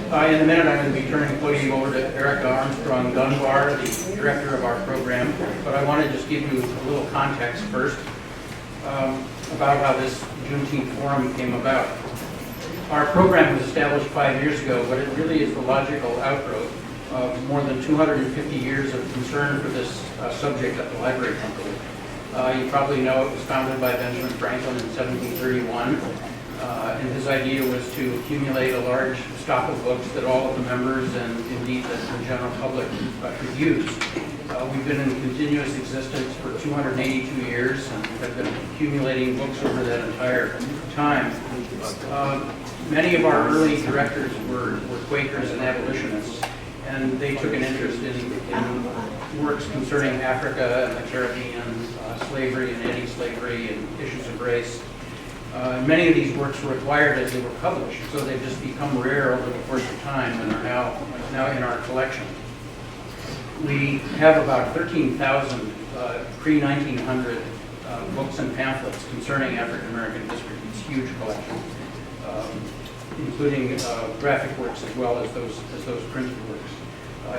In a minute, I'm going to be turning the podium over to Erica Armstrong Dunbar, the director of our program, but I want to just give you a little context first about how this Juneteenth Forum came about. Our program was established 5 years ago, but it really is the logical outgrowth of more than 250 years of concern for this subject at the Library Company. You probably know it was founded by Benjamin Franklin in 1731. And his idea was to accumulate a large stock of books that all of the members and indeed the general public could use. We've been in continuous existence for 282 years and have been accumulating books over that entire time. Many of our early directors were Quakers and abolitionists, and they took an interest in works concerning Africa and the Caribbean, slavery and anti-slavery and issues of race. Many of these works were acquired as they were published, so they've just become rare over the course of time and are now in our collection. We have about 13,000 pre-1900 books and pamphlets concerning African American history. It's a huge collection, including graphic works as well as those printed works.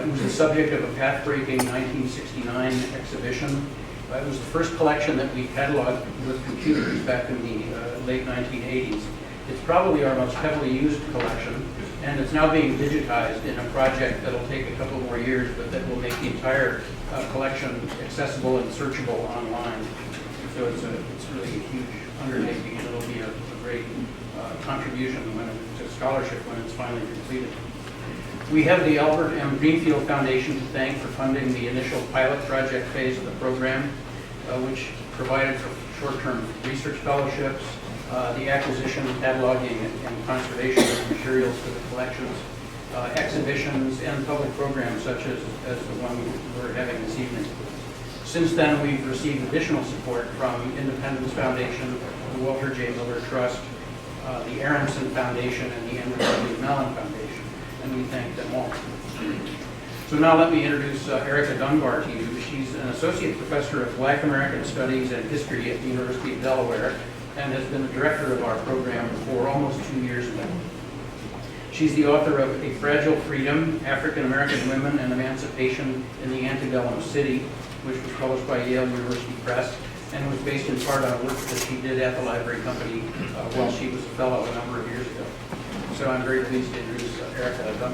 It was the subject of a path-breaking 1969 exhibition. It was the first collection that we cataloged with computers back in the late 1980s. It's probably our most heavily used collection, and it's now being digitized in a project that'll take a couple more years, but that will make the entire collection accessible and searchable online. So it's really a huge undertaking, and it'll be a great contribution to scholarship when it's finally completed. We have the Albert M. Greenfield Foundation to thank for funding the initial pilot project phase of the program, which provided for short-term research fellowships, the acquisition, cataloging, and conservation of materials for the collections, exhibitions, and public programs such as the one we're having this evening. Since then, we've received additional support from Independence Foundation, the Walter J. Miller Trust, the Aronson Foundation, and the Andrew W. Mellon Foundation. And we thank them all. So now let me introduce Erica Dunbar to you. She's an associate professor of Black American Studies and History at the University of Delaware and has been the director of our program for almost 2 years now. She's the author of A Fragile Freedom, African American Women and Emancipation in the Antebellum City, which was published by Yale University Press and was based in part on work that she did at the Library Company while she was a fellow a number of years ago. So I'm very pleased to introduce Erica Dunbar.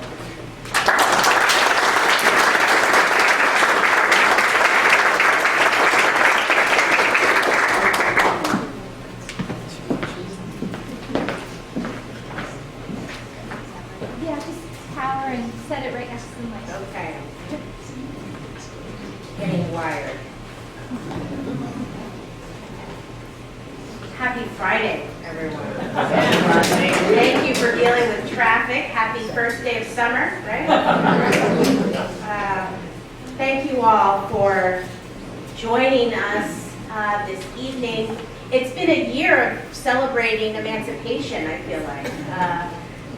Yeah, just power and set it right next to the mic. Okay. Getting wired. Happy Friday, everyone. Thank you for dealing with traffic. Happy first day of summer, right? Thank you all for joining us this evening. It's been a year of celebrating emancipation, I feel like.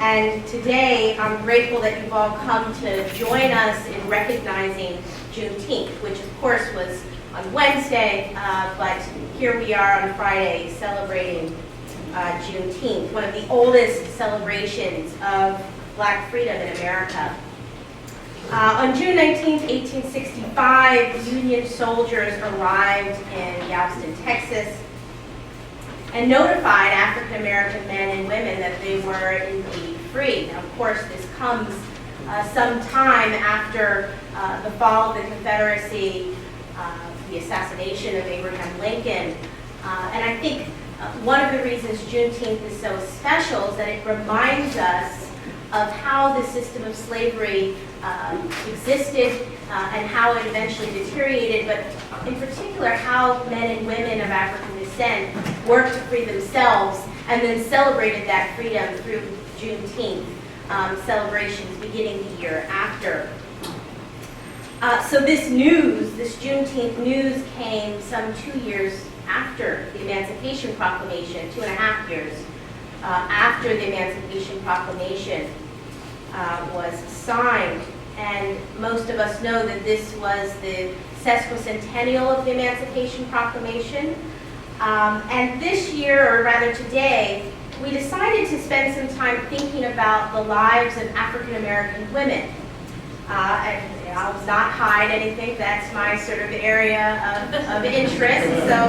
And today, I'm grateful that you've all come to join us in recognizing Juneteenth, which of course was on Wednesday, but here we are on Friday celebrating Juneteenth, one of the oldest celebrations of Black freedom in America. On June 19th, 1865, Union soldiers arrived in Galveston, Texas, and notified African American men and women that they were indeed free. Now, of course, this comes some time after the fall of the Confederacy, the assassination of Abraham Lincoln. And I think one of the reasons Juneteenth is so special is that it reminds us of how the system of slavery existed and how it eventually deteriorated, but in particular how men and women of African descent worked to free themselves and then celebrated that freedom through Juneteenth celebrations beginning the year after. So this news, this Juneteenth news, came some 2 years after the Emancipation Proclamation, 2.5 years after the Emancipation Proclamation was signed. And most of us know that this was the sesquicentennial of the Emancipation Proclamation. And this year, or rather today, we decided to spend some time thinking about the lives of African American women. And I was not hide anything, that's my sort of area of interest, so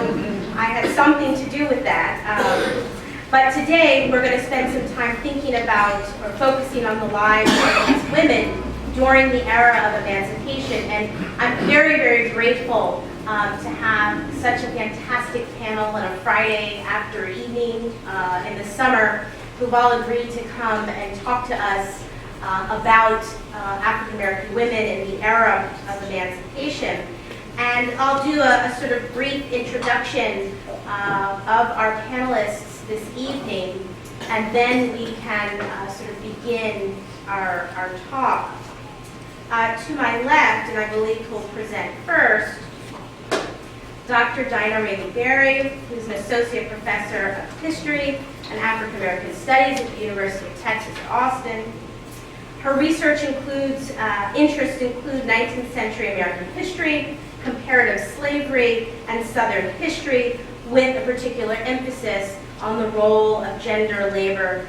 I had something to do with that. But today we're going to spend some time thinking about or focusing on the lives of these women during the era of emancipation. And I'm very, very grateful to have such a fantastic panel on a Friday after evening in the summer who've all agreed to come and talk to us about African American women in the era of emancipation. And I'll do a sort of brief introduction of our panelists this evening, and then we can sort of begin our talk. To my left, and I believe who'll present first, Dr. Dinah Rainey Berry, who's an associate professor of history and African American studies at the University of Texas at Austin. Her research interests include 19th century American history, comparative slavery, and Southern history, with a particular emphasis on the role of gender, labor,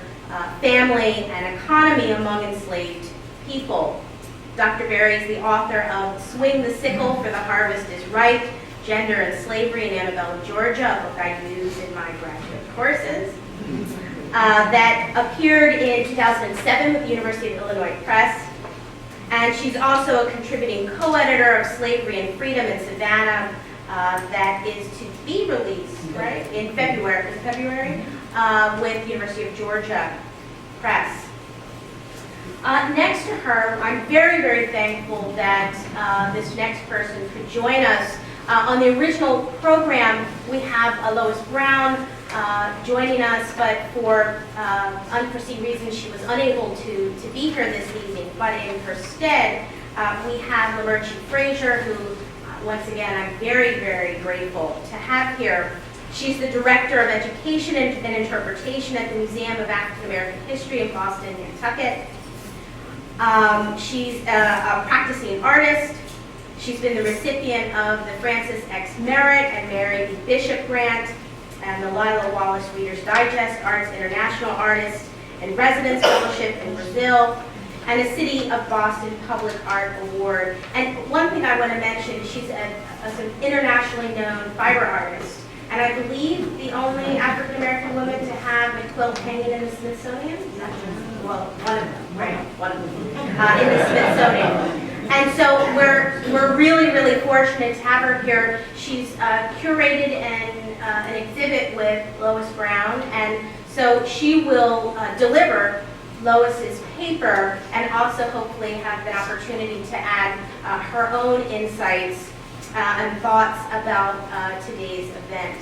family, and economy among enslaved people. Dr. Berry is the author of Swing the Sickle for the Harvest is Ripe, Gender and Slavery in Antebellum, Georgia, a book I use in my graduate courses, that appeared in 2007 with the University of Illinois Press. And she's also a contributing co-editor of Slavery and Freedom in Savannah, that is to be released, right, in February, with University of Georgia Press. Next to her, I'm very, very thankful that this next person could join us. On the original program, we have Lois Brown joining us, but for unforeseen reasons, she was unable to be here this evening. But in her stead, we have Lamerchi Frazier, who, once again, I'm very, very grateful to have here. She's the Director of Education and Interpretation at the Museum of African American History in Boston, Nantucket. She's a practicing artist. She's been the recipient of the Francis X. Merritt and Mary B. Bishop Grant and the Lila Wallace Reader's Digest Arts International Artist in Residence Fellowship in Brazil, and a City of Boston Public Art Award. And one thing I want to mention, she's a sort of internationally known fiber artist, and I believe the only African American woman to have a quilt hanging in the Smithsonian. Is that true? Well, one of them, right? One of them in the Smithsonian. And so we're really, really fortunate to have her here. She's curated an exhibit with Lois Brown, and so she will deliver Lois's paper and also hopefully have the opportunity to add her own insights and thoughts about today's event.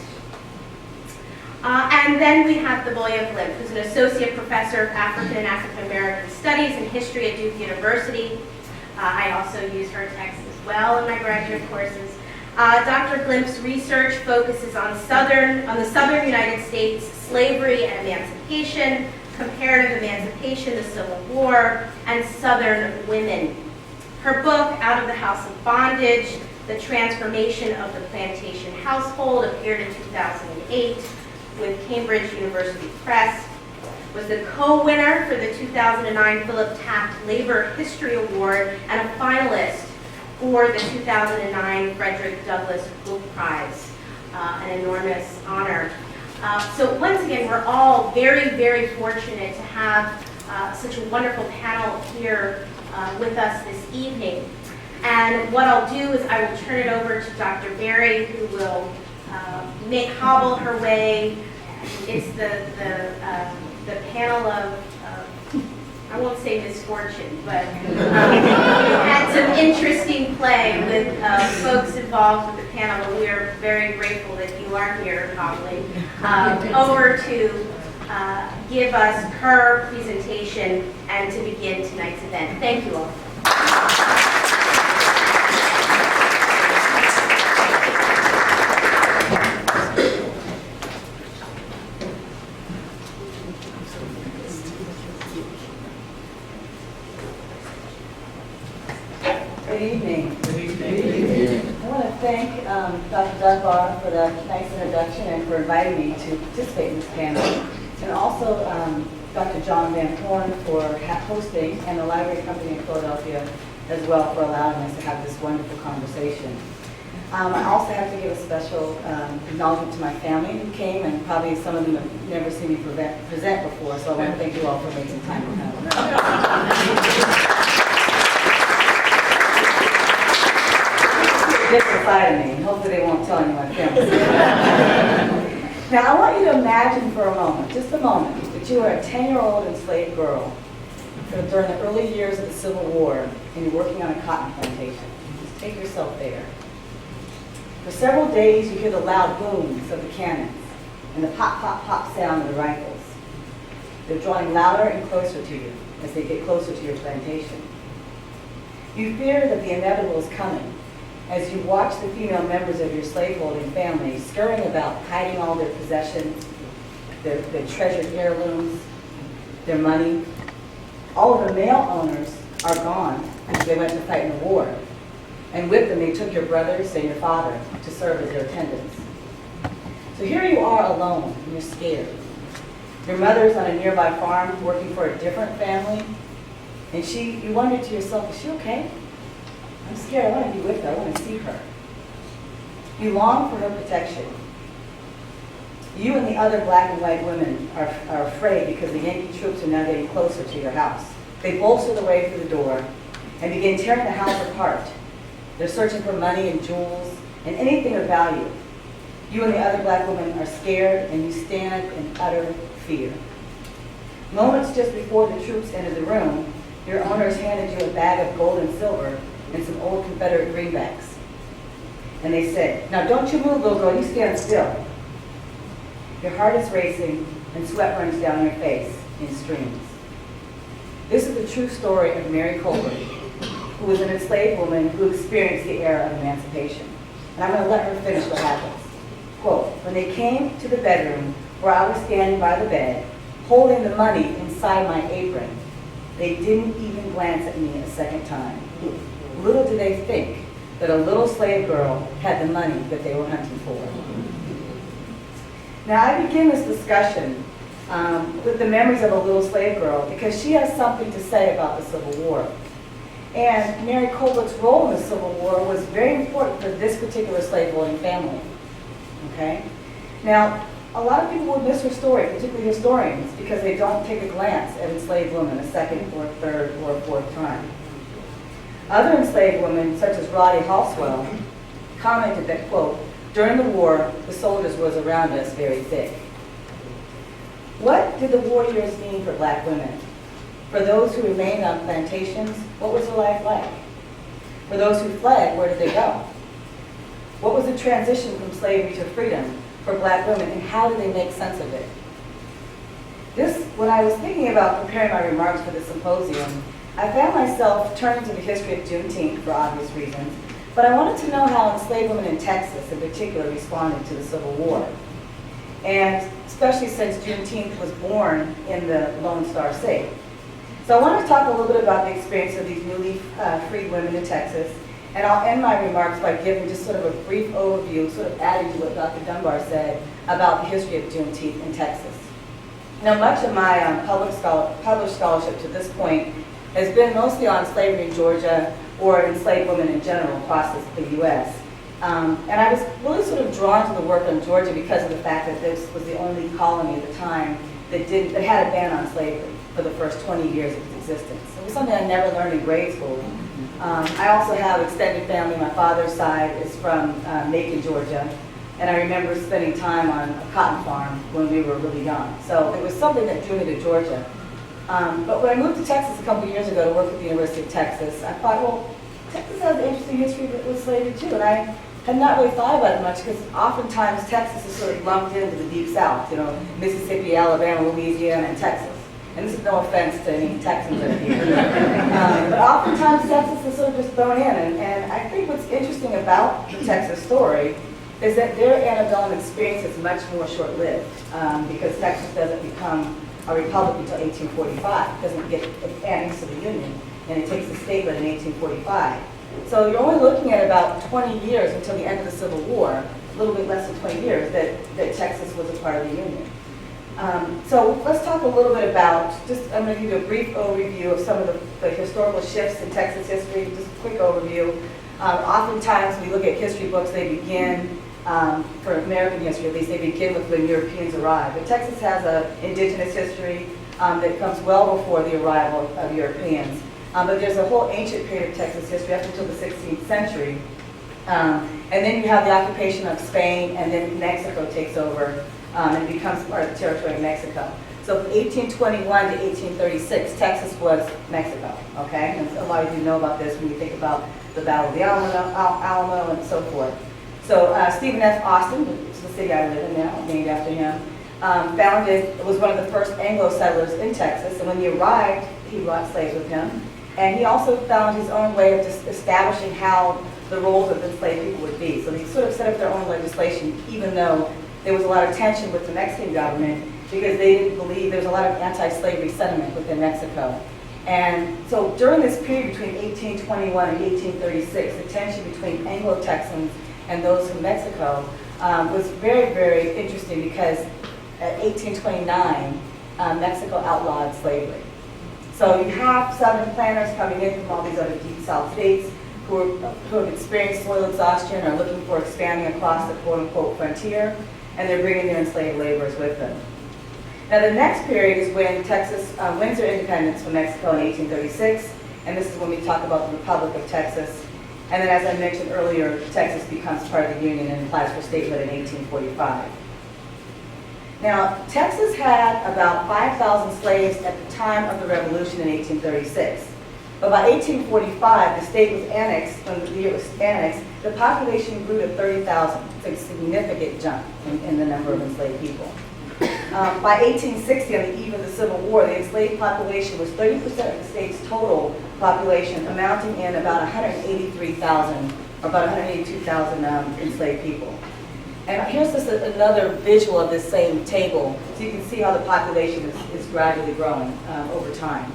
And then we have Theboya Glimp, who's an associate professor of African and African American Studies and History at Duke University. I also use her text as well in my graduate courses. Dr. Glimp's research focuses on the Southern United States, slavery and emancipation, comparative emancipation, the Civil War, and Southern women. Her book, Out of the House of Bondage, The Transformation of the Plantation Household, appeared in 2008 with Cambridge University Press, was the co-winner for the 2009 Philip Taft Labor History Award and a finalist for the 2009 Frederick Douglass Book Prize, an enormous honor. So once again, we're all very, very fortunate to have such a wonderful panel here with us this evening. And what I'll do is I will turn it over to Dr. Berry, who will hobble her way. It's the panel of, I won't say misfortune, but we had some interesting play with folks involved with the panel, and we are very grateful that you are here, probably, over to give us her presentation and to begin tonight's event. Thank you all. Good evening. I want to thank Dr. Dunbar for the nice introduction and for inviting me to participate in this panel. And also Dr. John Van Horn for hosting, and the Library Company in Philadelphia as well for allowing us to have this wonderful conversation. I also have to give a special acknowledgement to my family who came, and probably some of them have never seen me present before, so I want to thank you all for making time to come. Different side of me, and hopefully they won't tell any of my family. Now I want you to imagine for a moment, just a moment, that you are a 10-year-old enslaved girl during the early years of the Civil War, and you're working on a cotton plantation. Just take yourself there. For several days, you hear the loud booms of the cannons and the pop, pop, pop sound of the rifles. They're drawing louder and closer to you as they get closer to your plantation. You fear that the inevitable is coming as you watch the female members of your slaveholding family scurrying about, hiding all their possessions, their treasured heirlooms, their money. All of the male owners are gone because they went to fight in the war. And with them, they took your brothers and your father to serve as their attendants. So here you are alone, and you're scared. Your mother's on a nearby farm working for a different family, and you wonder to yourself, is she okay? I'm scared, I want to be with her, I want to see her. You long for her protection. You and the other black and white women are afraid because the Yankee troops are now getting closer to your house. They bolster the way through the door and begin tearing the house apart. They're searching for money and jewels and anything of value. You and the other black women are scared, and you stand in utter fear. Moments just before the troops entered the room, your owners handed you a bag of gold and silver and some old Confederate greenbacks. And they said, "Now don't you move, little girl, you stand still." Your heart is racing and sweat runs down your face in streams. This is the true story of Mary Colbert, who was an enslaved woman who experienced the era of emancipation. And I'm going to let her finish what happens. Quote, "When they came to the bedroom where I was standing by the bed, holding the money inside my apron, they didn't even glance at me a second time. Little did they think that a little slave girl had the money that they were hunting for." Now I begin this discussion with the memories of a little slave girl because she has something to say about the Civil War. And Mary Colbert's role in the Civil War was very important for this particular slaveholding family. Okay? Now, a lot of people would miss her story, particularly historians, because they don't take a glance at enslaved women a second or third or fourth time. Other enslaved women, such as Roddy Halswell, commented that, quote, "During the war, the soldiers was around us very thick." What did the war years mean for black women? For those who remained on plantations, what was their life like? For those who fled, where did they go? What was the transition from slavery to freedom for black women, and how did they make sense of it? When I was thinking about preparing my remarks for the symposium, I found myself turning to the history of Juneteenth for obvious reasons, but I wanted to know how enslaved women in Texas in particular responded to the Civil War. And especially since Juneteenth was born in the Lone Star State. So I want to talk a little bit about the experience of these newly freed women in Texas, and I'll end my remarks by giving just sort of a brief overview, sort of adding to what Dr. Dunbar said about the history of Juneteenth in Texas. Now, much of my published scholarship to this point has been mostly on slavery in Georgia or enslaved women in general across the U.S. And I was really sort of drawn to the work on Georgia because of the fact that this was the only colony at the time that had a ban on slavery for the first 20 years of its existence. It was something I never learned in grade school. I also have extended family. My father's side is from Macon, Georgia, and I remember spending time on a cotton farm when we were really young. So it was something that drew me to Georgia. But when I moved to Texas a couple of years ago to work at the University of Texas, I thought, well, Texas has an interesting history with slavery too, and I had not really thought about it much because oftentimes Texas is sort of lumped into the Deep South, Mississippi, Alabama, Louisiana, and Texas. And this is no offense to any Texans that are here. But oftentimes Texas is sort of just thrown in. And I think what's interesting about the Texas story is that their antebellum experience is much more short-lived because Texas doesn't become a republic until 1845. It doesn't get annexed to the Union, and it takes the statehood in 1845. So you're only looking at about 20 years until the end of the Civil War, a little bit less than 20 years, that Texas was a part of the Union. So let's talk a little bit about, I'm going to give you a brief overview of some of the historical shifts in Texas history, just a quick overview. Oftentimes when we look at history books, they begin, for American history at least, they begin with when Europeans arrived. But Texas has an indigenous history that comes well before the arrival of Europeans. But there's a whole ancient period of Texas history up until the 16th century. And then you have the occupation of Spain, and then Mexico takes over and becomes part of the territory of Mexico. So from 1821 to 1836, Texas was Mexico, okay? And a lot of you know about this when you think about the Battle of the Alamo and so forth. So Stephen F. Austin, which is the city I live in now, named after him, was one of the first Anglo settlers in Texas, and when he arrived, he brought slaves with him. And he also found his own way of just establishing how the roles of enslaved people would be. So they sort of set up their own legislation, even though there was a lot of tension with the Mexican government because they didn't believe there was a lot of anti-slavery sentiment within Mexico. And so during this period between 1821 and 1836, the tension between Anglo-Texans and those from Mexico was very, very interesting because at 1829, Mexico outlawed slavery. So you have Southern planters coming in from all these other deep South states who have experienced soil exhaustion, are looking for expanding across the quote-unquote frontier, and they're bringing their enslaved laborers with them. Now the next period is when Texas wins their independence from Mexico in 1836, and this is when we talk about the Republic of Texas. And then as I mentioned earlier, Texas becomes part of the Union and applies for statehood in 1845. Now, Texas had about 5,000 slaves at the time of the Revolution in 1836. But by 1845, the state was annexed, when the year it was annexed, the population grew to 30,000. It's a significant jump in the number of enslaved people. By 1860, on the eve of the Civil War, the enslaved population was 30% of the state's total population, amounting in about 183,000, or about 182,000 enslaved people. And here's just another visual of this same table, so you can see how the population is gradually growing over time.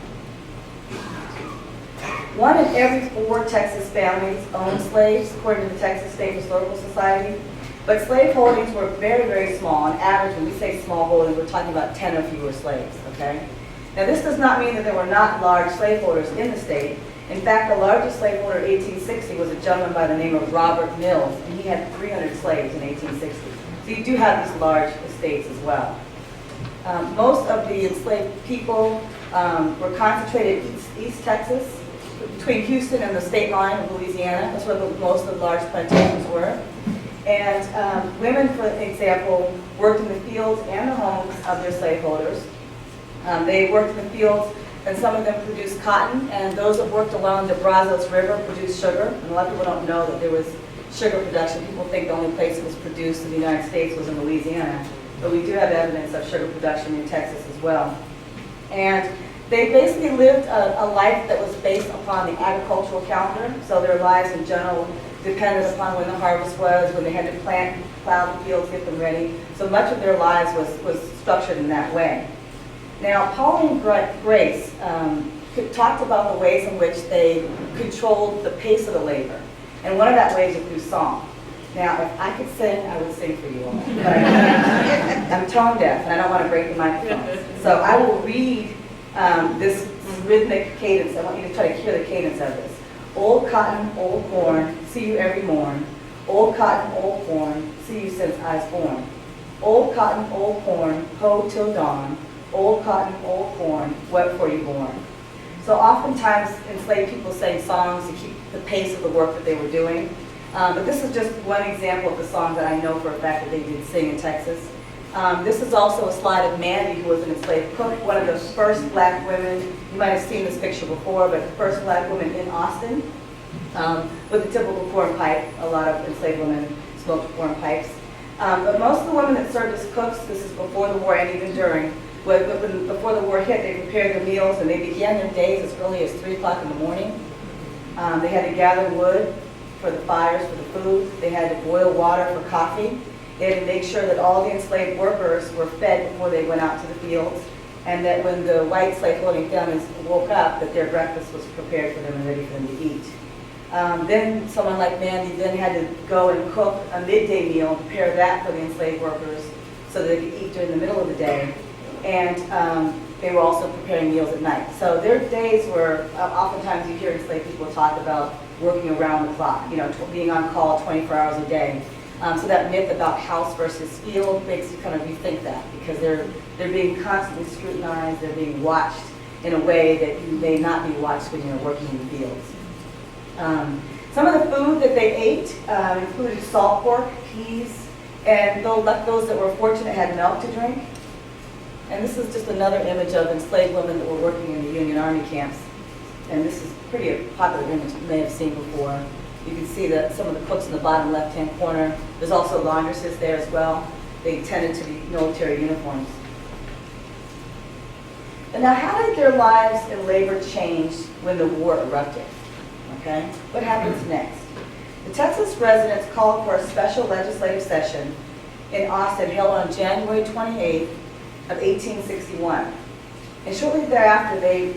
1 in every 4 Texas families owned slaves, according to the Texas State Historical Society. But slave holdings were very, very small. On average, when we say small holdings, we're talking about 10 or fewer slaves, okay? Now, this does not mean that there were not large slaveholders in the state. In fact, the largest slaveholder in 1860 was a gentleman by the name of Robert Mills, and he had 300 slaves in 1860. So you do have these large estates as well. Most of the enslaved people were concentrated in East Texas, between Houston and the state line of Louisiana. That's where most of the large plantations were. And women, for example, worked in the fields and the homes of their slaveholders. They worked in the fields, and some of them produced cotton, and those that worked along the Brazos River produced sugar. And a lot of people don't know that there was sugar production. People think the only place it was produced in the United States was in Louisiana, but we do have evidence of sugar production in Texas as well. And they basically lived a life that was based upon the agricultural calendar, so their lives in general depended upon when the harvest was, when they had to plow the fields, get them ready. So much of their lives was structured in that way. Now, Pauline Grace talked about the ways in which they controlled the pace of the labor. And one of that ways is through song. Now, if I could sing, I would sing for you all. But I'm tone deaf, and I don't want to break the microphone. So I will read this rhythmic cadence. I want you to try to hear the cadence of this. Old cotton, old corn, see you every morn. Old cotton, old corn, see you since I was born. Old cotton, old corn, hoe till dawn. Old cotton, old corn, what for you born? So oftentimes enslaved people sang songs to keep the pace of the work that they were doing. But this is just one example of the song that I know for a fact that they did sing in Texas. This is also a slide of Mandy, who was an enslaved cook, one of the first black women. You might have seen this picture before, but the first black woman in Austin with a typical corn pipe. A lot of enslaved women smoked corn pipes. But most of the women that served as cooks, this is before the war and even during, before the war hit, they prepared their meals and they began their days as early as 3 o'clock in the morning. They had to gather wood for the fires, for the food. They had to boil water for coffee. They had to make sure that all the enslaved workers were fed before they went out to the fields, and that when the white slaveholding families woke up, that their breakfast was prepared for them and ready for them to eat. Then someone like Mandy then had to go and cook a midday meal and prepare that for the enslaved workers so that they could eat during the middle of the day. and they were also preparing meals at night. So their days were, oftentimes you hear enslaved people talk about working around the clock, being on call 24 hours a day. So that myth about house versus field makes you kind of rethink that, because they're being constantly scrutinized, they're being watched in a way that you may not be watched when you're working in the fields. Some of the food that they ate included salt pork, peas, and those that were fortunate had milk to drink. And this is just another image of enslaved women that were working in the Union Army camps. And this is pretty a popular image you may have seen before. You can see that some of the cooks in the bottom left-hand corner. There's also laundresses there as well. They tended to be military uniforms. And now, how did their lives and labor change when the war erupted? Okay, what happens next? The Texas residents called for a special legislative session in Austin held on January 28th of 1861. And shortly thereafter, they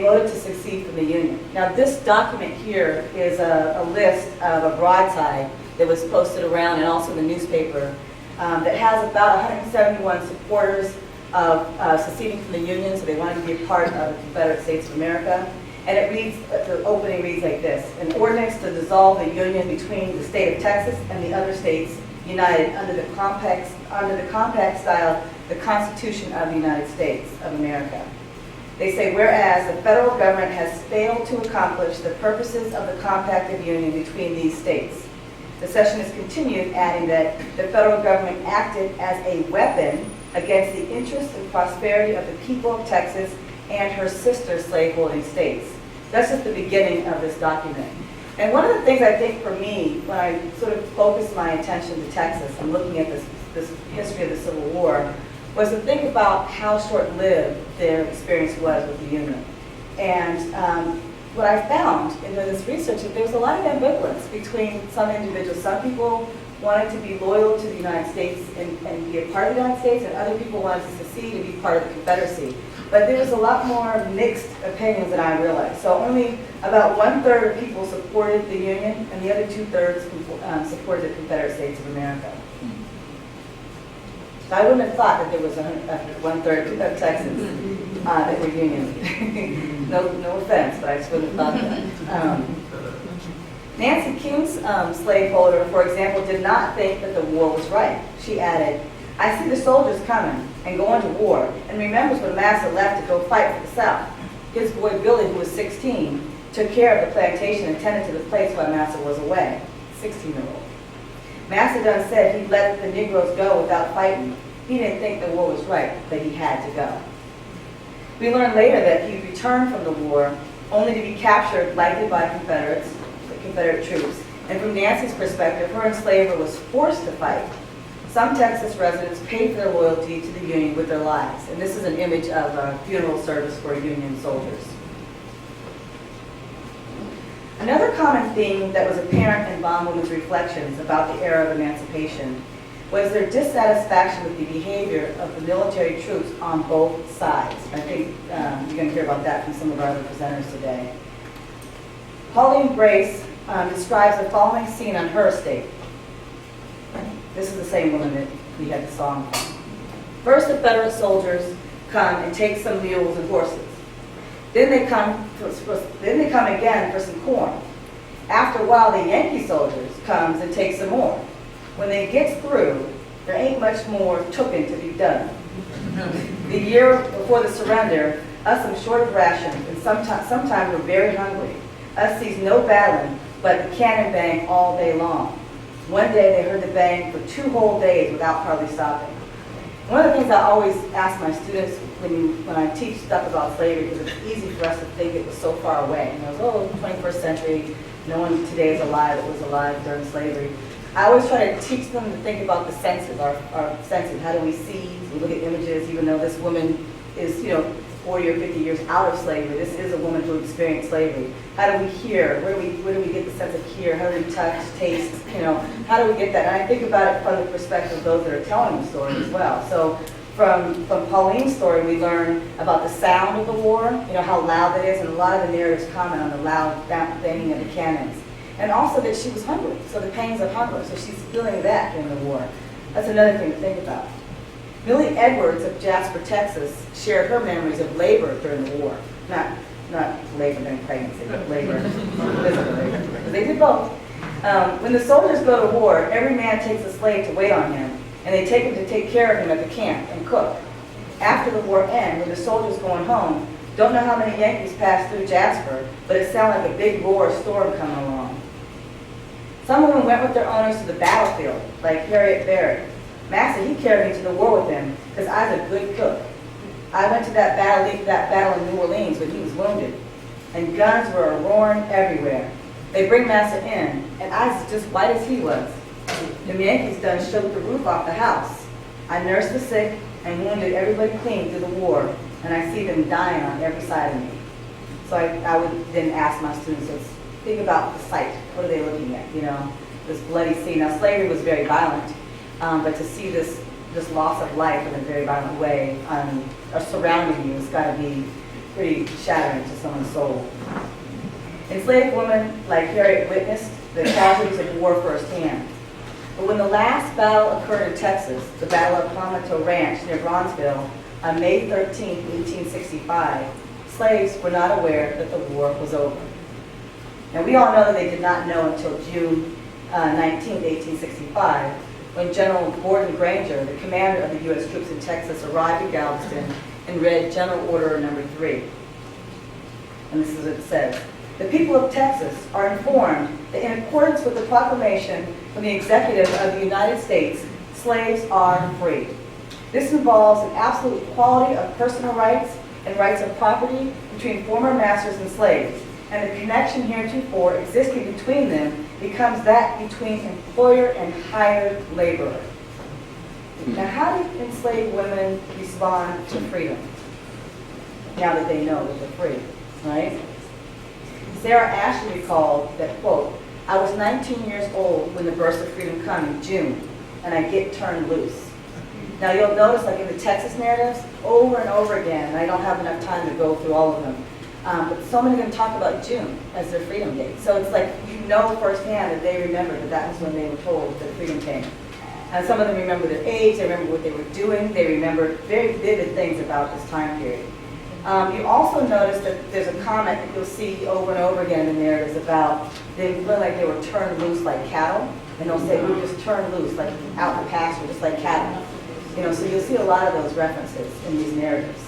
voted to secede from the Union. Now, this document here is a list of a broadside that was posted around and also in the newspaper that has about 171 supporters of seceding from the Union, so they wanted to be a part of the Confederate States of America. And it reads, the opening reads like this: an ordinance to dissolve the Union between the state of Texas and the other states united under the compact style, the Constitution of the United States of America. They say, whereas the federal government has failed to accomplish the purposes of the compact of union between these states. The session is continued, adding that the federal government acted as a weapon against the interests and prosperity of the people of Texas and her sister slaveholding states. That's just the beginning of this document. And one of the things I think for me, when I sort of focused my attention to Texas and looking at this history of the Civil War, was to think about how short-lived their experience was with the Union. And what I found in this research is there was a lot of ambivalence between some individuals. Some people wanted to be loyal to the United States and be a part of the United States, and other people wanted to secede and be part of the Confederacy. But there was a lot more mixed opinions than I realized. So only about 1/3 of people supported the Union, and the other 2/3 supported the Confederate States of America. So I wouldn't have thought that there was 1/3 of Texans that were Union. no offense, but I just wouldn't have thought that. Nancy King's slaveholder, for example, did not think that the war was right. She added, "I see the soldiers coming and going to war, and remembers when Massa left to go fight for the South. His boy Billy, who was 16, took care of the plantation and tended to the place while Massa was away." 16-year-old. Massa done said he let the Negroes go without fighting. He didn't think the war was right, but he had to go. We learned later that he returned from the war only to be captured, likely by Confederate troops. And from Nancy's perspective, her enslaver was forced to fight. Some Texas residents paid for their loyalty to the Union with their lives. And this is an image of a funeral service for Union soldiers. Another common theme that was apparent in bondwomen's reflections about the era of emancipation was their dissatisfaction with the behavior of the military troops on both sides. I think you're going to hear about that from some of our other presenters today. Pauline Brace describes the following scene on her estate. This is the same woman that we had the song from. First, the Confederate soldiers come and take some mules and horses. Then they come again for some corn. After a while, the Yankee soldiers comes and takes some more. When they get through, there ain't much more tooken to be done. The year before the surrender, us am short of rations, and sometimes we're very hungry. Us sees no battling, but the cannon bang all day long. One day they heard the bang for 2 whole days without hardly stopping. One of the things I always ask my students when I teach stuff about slavery, because it's easy for us to think it was so far away. It was, 21st century, no one today is alive that was alive during slavery. I always try to teach them to think about the senses, our senses. How do we see? We look at images, even though this woman is, 40 or 50 years out of slavery. This is a woman who experienced slavery. How do we hear? Where do we get the sense of hear? How do we touch, taste? How do we get that? And I think about it from the perspective of those that are telling the story as well. So from Pauline's story, we learn about the sound of the war, how loud that is, and a lot of the narratives comment on the loud banging of the cannons. And also that she was hungry, so the pangs of hunger. So she's feeling that during the war. That's another thing to think about. Millie Edwards of Jasper, Texas, shared her memories of labor during the war. Not labor during pregnancy, but labor, physical labor. But they did both. When the soldiers go to war, every man takes a slave to wait on him, and they take him to take care of him at the camp and cook. After the war ends, when the soldiers going home, don't know how many Yankees passed through Jasper, but it sounded like a big roar storm coming along. Some of them went with their owners to the battlefield, like Harriet Barrett. Massa, he carried me to the war with him because I was a good cook. I went to that battle in New Orleans when he was wounded, and guns were roaring everywhere. They bring Massa in, and I was just white as he was. The Yankees done shook the roof off the house. I nursed the sick and wounded everybody clean through the war, and I see them dying on every side of me. So I would then ask my students, let's think about the sight. What are they looking at? You know, this bloody scene. Now, slavery was very violent, but to see this loss of life in a very violent way surrounding you has got to be pretty shattering to someone's soul. Enslaved women like Harriet witnessed the casualties of war firsthand. But when the last battle occurred in Texas, the Battle of Palmetto Ranch near Bronzeville, on May 13, 1865, slaves were not aware that the war was over. And we all know that they did not know until June 19, 1865, when General Gordon Granger, the commander of the U.S. troops in Texas, arrived at Galveston and read General Order No. 3. And this is what it says. The people of Texas are informed that in accordance with the proclamation from the Executive of the United States, slaves are free. This involves an absolute equality of personal rights and rights of property between former masters and slaves, and the connection heretofore existing between them becomes that between employer and hired laborer. Now, how did enslaved women respond to freedom now that they know that they're free, right? Sarah Ashley recalled that, quote, I was 19 years old when the burst of freedom came in June, and I get turned loose. Now you'll notice, like in the Texas narratives, over and over again, and I don't have enough time to go through all of them, but so many of them talk about June as their freedom date. So it's like you know firsthand that they remember that was when they were told that freedom came. And some of them remember their age, they remember what they were doing, they remember very vivid things about this time period. You also notice that there's a comment that you'll see over and over again in the narratives about they feel like they were turned loose like cattle, and they'll say we were just turned loose like out in the pasture, just like cattle. You know, so you'll see a lot of those references in these narratives.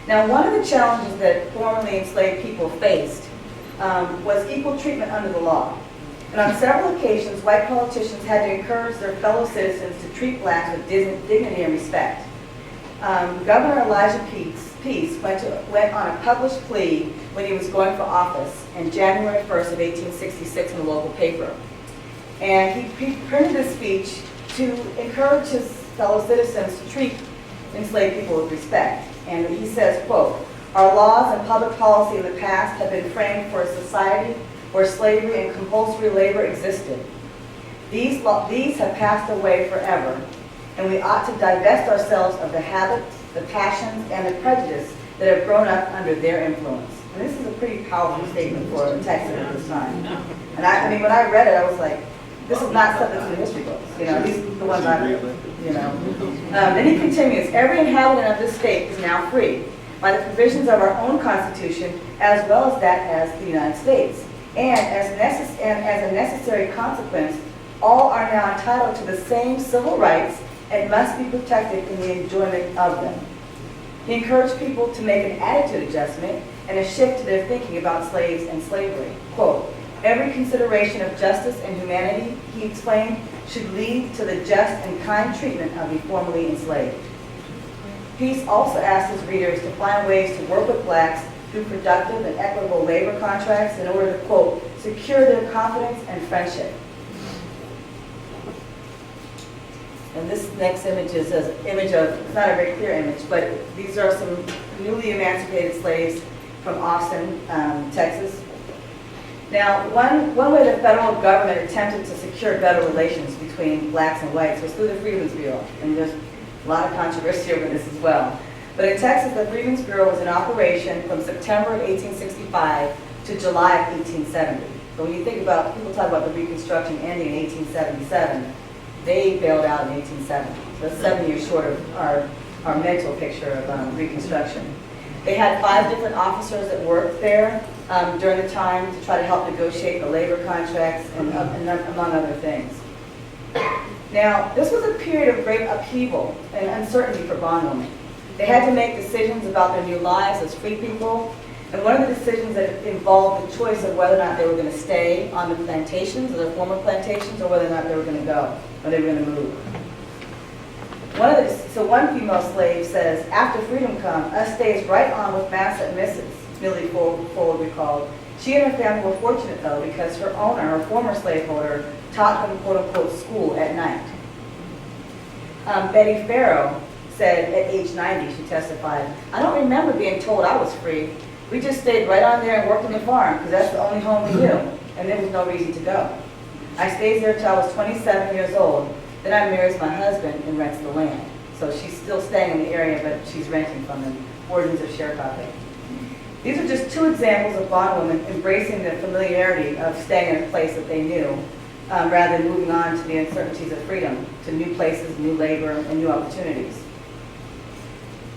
Now, one of the challenges that formerly enslaved people faced was equal treatment under the law. And on several occasions, white politicians had to encourage their fellow citizens to treat blacks with dignity and respect. Governor Elijah Pease went on a published plea when he was going for office on January 1st of 1866 in the local paper. And he printed a speech to encourage his fellow citizens to treat enslaved people with respect. And he says, quote, our laws and public policy in the past have been framed for a society where slavery and compulsory labor existed. These have passed away forever, and we ought to divest ourselves of the habits, the passions, and the prejudice that have grown up under their influence. And this is a pretty powerful statement for a Texan at this time. And I mean, when I read it, I was like, this is not stuff that's in the history books. You know, these are the ones I read, you know. Then he continues, every inhabitant of this state is now free by the provisions of our own Constitution as well as that as the United States. And as a necessary consequence, all are now entitled to the same civil rights and must be protected in the enjoyment of them. He encouraged people to make an attitude adjustment and a shift to their thinking about slaves and slavery. Quote, every consideration of justice and humanity, he explained, should lead to the just and kind treatment of the formerly enslaved. Pease also asked his readers to find ways to work with blacks through productive and equitable labor contracts in order to, quote, secure their confidence and friendship. And this next image is an image of, it's not a very clear image, but these are some newly emancipated slaves from Austin, Texas. Now, one way the federal government attempted to secure better relations between blacks and whites was through the Freedmen's Bureau, and there's a lot of controversy over this as well. But in Texas, the Freedmen's Bureau was in operation from September of 1865 to July of 1870. So when you think about, people talk about the Reconstruction ending in 1877, They bailed out in 1870. So that's 7 years short of our mental picture of Reconstruction. They had 5 different officers that worked there during the time to try to help negotiate the labor contracts and among other things. Now, this was a period of great upheaval and uncertainty for bondwomen. They had to make decisions about their new lives as free people, and one of the decisions that involved the choice of whether or not they were going to stay on the plantations, or their former plantations, or whether or not they were going to go, or they were going to move. One female slave says, after freedom come, us stays right on with Massa and Mrs., Millie Fuller recalled. She and her family were fortunate, though, because her owner, her former slaveholder, taught them, quote-unquote, school at night. Betty Farrow said at age 90, she testified, I don't remember being told I was free. We just stayed right on there and worked on the farm, because that's the only home we knew, and there was no reason to go. I stayed there till I was 27 years old. Then I marries my husband and rents the land. So she's still staying in the area, but she's renting from the origins of sharecropping. These are just 2 examples of bondwomen embracing the familiarity of staying in a place that they knew, rather than moving on to the uncertainties of freedom, to new places, new labor, and new opportunities.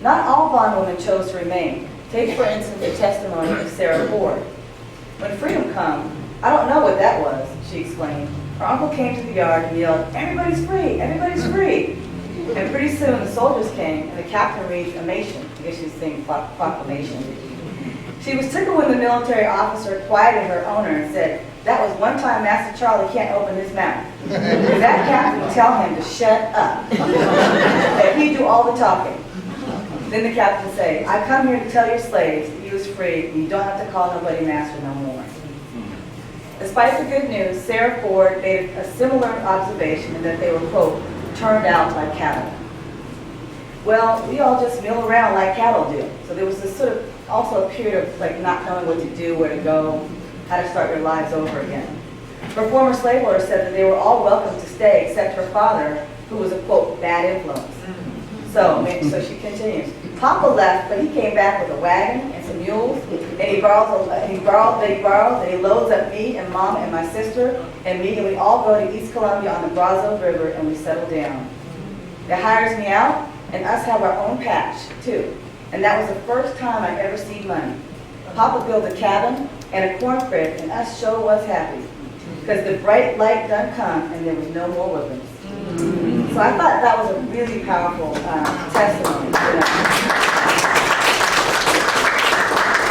Not all bondwomen chose to remain. Take, for instance, the testimony of Sarah Ford. When freedom come, I don't know what that was, she explained. Her uncle came to the yard and yelled, everybody's free, everybody's free. And pretty soon the soldiers came and the captain read a mation. I guess she was saying proclamation. She was tickled when the military officer quieted her owner and said, that was one time Master Charlie can't open his mouth. That captain would tell him to shut up. That he'd do all the talking. Then the captain would say, I come here to tell your slaves that you is free and you don't have to call nobody master no more. Despite the good news, Sarah Ford made a similar observation in that they were, quote, turned out like cattle. Well, we all just mill around like cattle do. So there was this sort of also a period of like not knowing what to do, where to go, how to start your lives over again. Her former slaveholder said that they were all welcome to stay except her father, who was a, quote, bad influence. So she continues. Papa left, but he came back with a wagon and some mules, and he borrowed, and he loads up me and Mom and my sister and me, and we all go to East Columbia on the Brazos River, and we settle down. It hires me out, and us have our own patch, too. And that was the first time I ever seen money. Papa built a cabin and a corn crib, and us sure was happy, because the bright light done come, and there was no more whippings. So I thought that was a really powerful testimony. You know?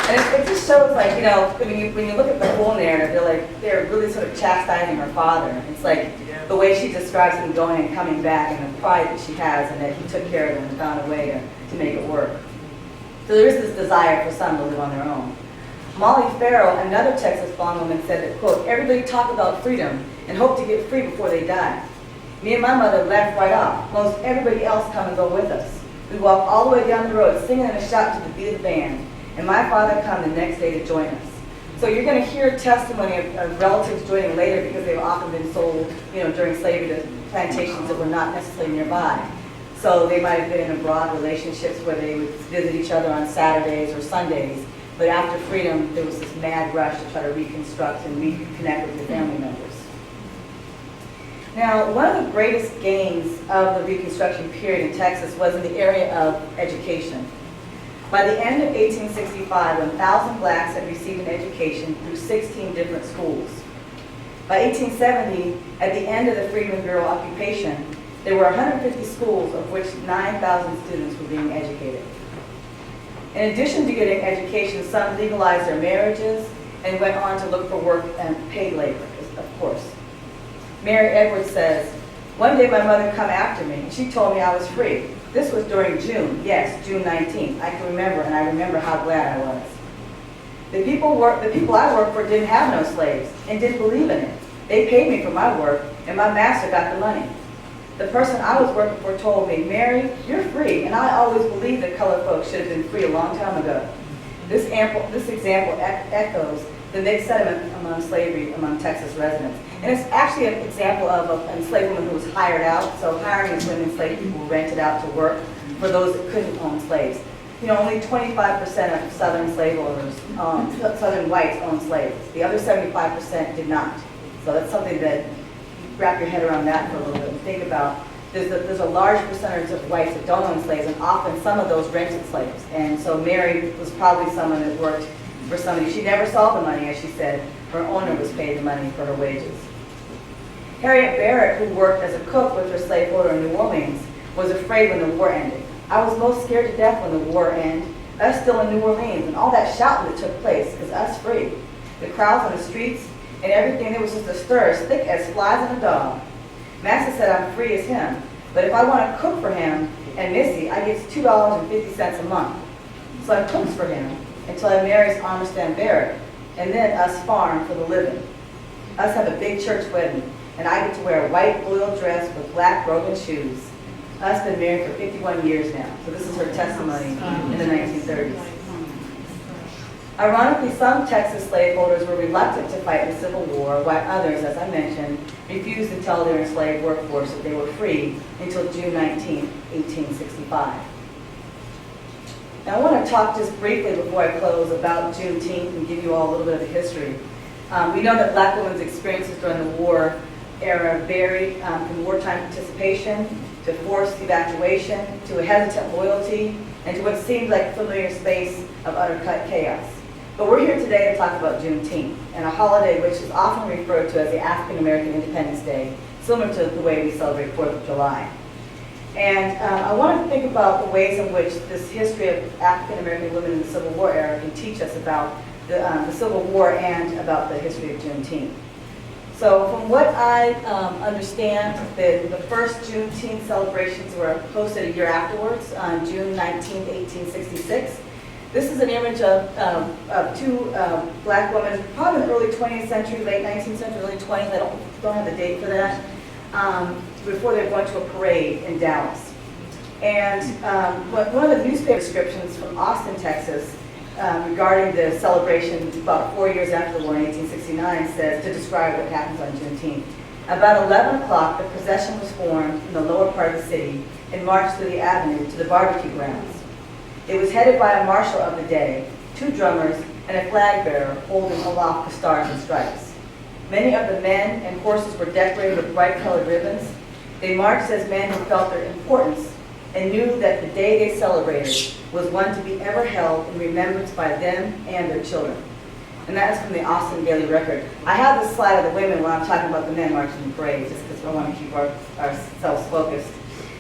And it just shows, like, you know, when you look at the whole narrative, they're really sort of chastising her father. It's like the way she describes him going and coming back, and the pride that she has, and that he took care of them and found a way to make it work. So there is this desire for some to live on their own. Molly Farrell, another Texas bondwoman, said that, quote, everybody talk about freedom and hope to get free before they die. Me and my mother left right off. Most everybody else come and go with us. We walked all the way down the road, singing and shouting to the beat of the band. And my father come the next day to join us. So you're going to hear testimony of relatives joining later, because they've often been sold, you know, during slavery to plantations that were not necessarily nearby. So they might have been in abroad relationships where they would visit each other on Saturdays or Sundays. But after freedom, there was this mad rush to try to reconstruct and reconnect with your family members. Now, one of the greatest gains of the Reconstruction period in Texas was in the area of education. By the end of 1865, 1,000 blacks had received an education through 16 different schools. By 1870, at the end of the Freedmen Bureau occupation, there were 150 schools, of which 9,000 students were being educated. In addition to getting education, some legalized their marriages and went on to look for work and paid labor, of course. Mary Edwards says, one day my mother come after me, and she told me I was free. This was during June, yes, June 19th. I can remember, and I remember how glad I was. The people I worked for didn't have no slaves and didn't believe in it. They paid me for my work, and my master got the money. The person I was working for told me, Mary, you're free, and I always believed that colored folks should have been free a long time ago. This example echoes the next sentiment among slavery among Texas residents. And it's actually an example of an enslaved woman who was hired out. So hiring as women enslaved people rented out to work for those that couldn't own slaves. You know, only 25% of Southern slaveholders, Southern whites owned slaves. The other 75% did not. So that's something that wrap your head around that for a little bit and think about, there's a large percentage of whites that don't own slaves, and often some of those rented slaves. And so Mary was probably someone that worked for somebody. She never saw the money, as she said. Her owner was paid the money for her wages. Harriet Barrett, who worked as a cook with her slaveholder in New Orleans, was afraid when the war ended. I was most scared to death when the war ended. Us still in New Orleans, and all that shouting that took place, because us free. The crowds on the streets and everything, there was just a stir as thick as flies in a dog. Master said I'm free as him, but if I want to cook for him and Missy, I get $2.50 a month. So I cooks for him until I marries Armistan Barrett, and then us farm for the living. Us have a big church wedding, and I get to wear a white boiled dress with black brogan shoes. Us been married for 51 years now, so this is her testimony in the 1930s. Ironically, some Texas slaveholders were reluctant to fight in the Civil War, while others, as I mentioned, refused to tell their enslaved workforce that they were free until June 19, 1865. Now I want to talk just briefly before I close about Juneteenth and give you all a little bit of the history. We know that black women's experiences during the war era varied from wartime participation to forced evacuation to a hesitant loyalty and to what seemed like a familiar space of utter chaos. But we're here today to talk about Juneteenth, and a holiday which is often referred to as the African American Independence Day, similar to the way we celebrate 4th of July. And I want to think about the ways in which this history of African American women in the Civil War era can teach us about the Civil War and about the history of Juneteenth. So from what I understand, the first Juneteenth celebrations were hosted a year afterwards, on June 19, 1866. This is an image of two black women, probably in the early 20th century, late 19th century, early 20th. I don't have the date for that. Before they were going to a parade in Dallas. And one of the newspaper descriptions from Austin, Texas, regarding the celebration about 4 years after the war in 1869 says, to describe what happens on Juneteenth. About 11 o'clock, the procession was formed in the lower part of the city and marched through the avenue to the barbecue grounds. It was headed by a marshal of the day, 2 drummers, and a flag bearer holding aloft the stars and stripes. Many of the men and horses were decorated with bright-colored ribbons. They marched as men who felt their importance and knew that the day they celebrated was one to be ever held in remembrance by them and their children. And that is from the Austin Daily Record. I have this slide of the women when I'm talking about the men marching in parades, just because I want to keep ourselves focused.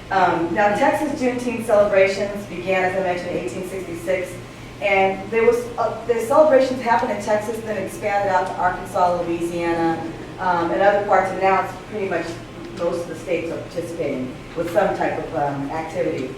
Now, Texas Juneteenth celebrations began, as I mentioned, in 1866. And there was the celebrations happened in Texas, then expanded out to Arkansas, Louisiana, and other parts. And now it's pretty much most of the states are participating with some type of activity.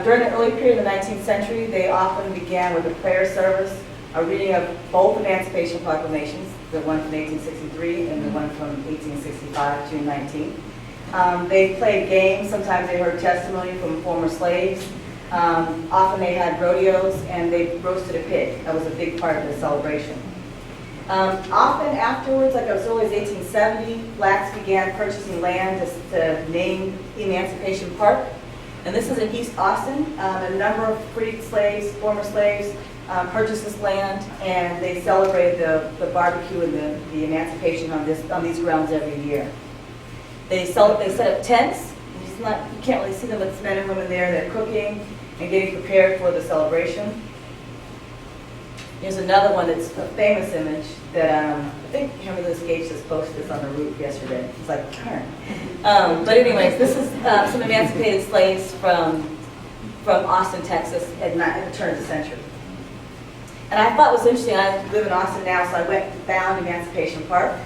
During the early period of the 19th century, they often began with a prayer service, a reading of both Emancipation Proclamations, the one from 1863 and the one from 1865, June 19th. They played games. Sometimes they heard testimony from former slaves. Often they had rodeos, and they roasted a pig. That was a big part of the celebration. Often afterwards, like as early as 1870, blacks began purchasing land to name Emancipation Park. And this is in East Austin. A number of freed slaves, former slaves, purchased this land, and they celebrated the barbecue and the emancipation on these grounds every year. They set up tents. You can't really see them, but it's men and women there. They're cooking and getting prepared for the celebration. Here's another one that's a famous image that I think Henry Louis Gates just posted this on the roof yesterday. It's like, darn. But anyways, this is some emancipated slaves from Austin, Texas at the turn of the century. And I thought it was interesting. I live in Austin now, so I went and found Emancipation Park.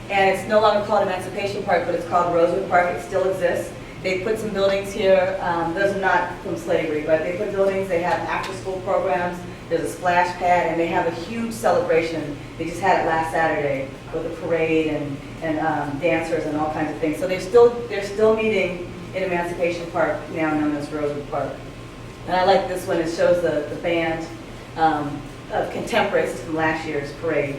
And it's no longer called Emancipation Park, but it's called Rosewood Park. It still exists. They put some buildings here. Those are not from slavery, but they put buildings. They have after-school programs. There's a splash pad, and they have a huge celebration. They just had it last Saturday with a parade and dancers and all kinds of things. So they're still meeting in Emancipation Park, now known as Rosewood Park. And I like this one. It shows the band of contemporaries from last year's parade.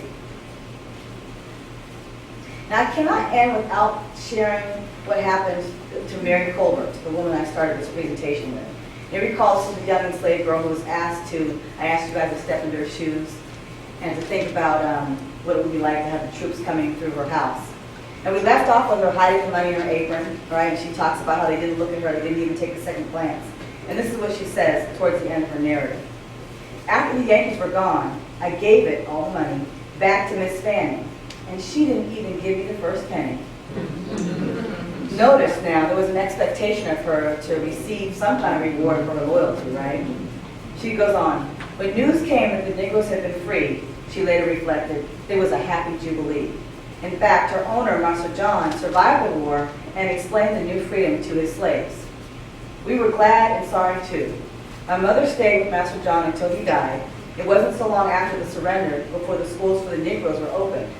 Now, I cannot end without sharing what happened to Mary Colbert, the woman I started this presentation with. You recall this was a young enslaved girl who was I asked you guys to step into her shoes and to think about what it would be like to have the troops coming through her house. And we left off with her hiding the money in her apron, right? And she talks about how they didn't look at her, they didn't even take a second glance. And this is what she says towards the end of her narrative. After the Yankees were gone, I gave it, all the money, back to Miss Fanning, and she didn't even give me the first penny. Notice now, there was an expectation of her to receive some kind of reward for her loyalty, right? She goes on, when news came that the Negroes had been freed, she later reflected, there was a happy jubilee. In fact, her owner, Master John, survived the war and explained the new freedom to his slaves. We were glad and sorry too. My mother stayed with Master John until he died. It wasn't so long after the surrender before the schools for the Negroes were opened.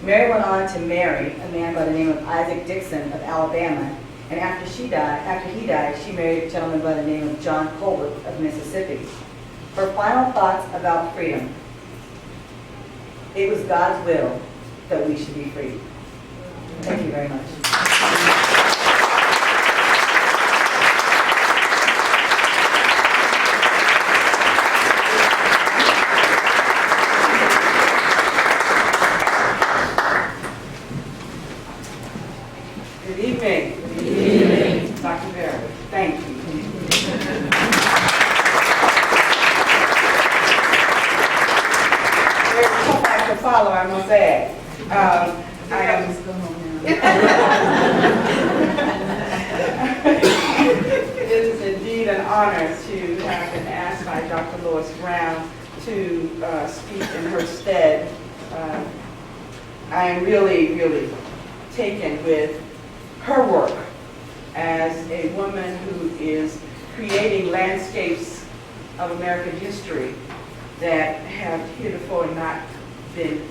Mary went on to marry a man by the name of Isaac Dixon of Alabama, and after he died, she married a gentleman by the name of John Colbert of Mississippi. Her final thoughts about freedom. It was God's will that we should be free. Thank you very much. Good evening. Good evening. Dr. Barrett, thank you. There's a couple I can follow, I must add. I am. It is indeed an honor to have been asked by Dr. Lois Brown to speak in her stead. I am really, really taken with her work as a woman who is creating landscapes of American history that have heretofore not been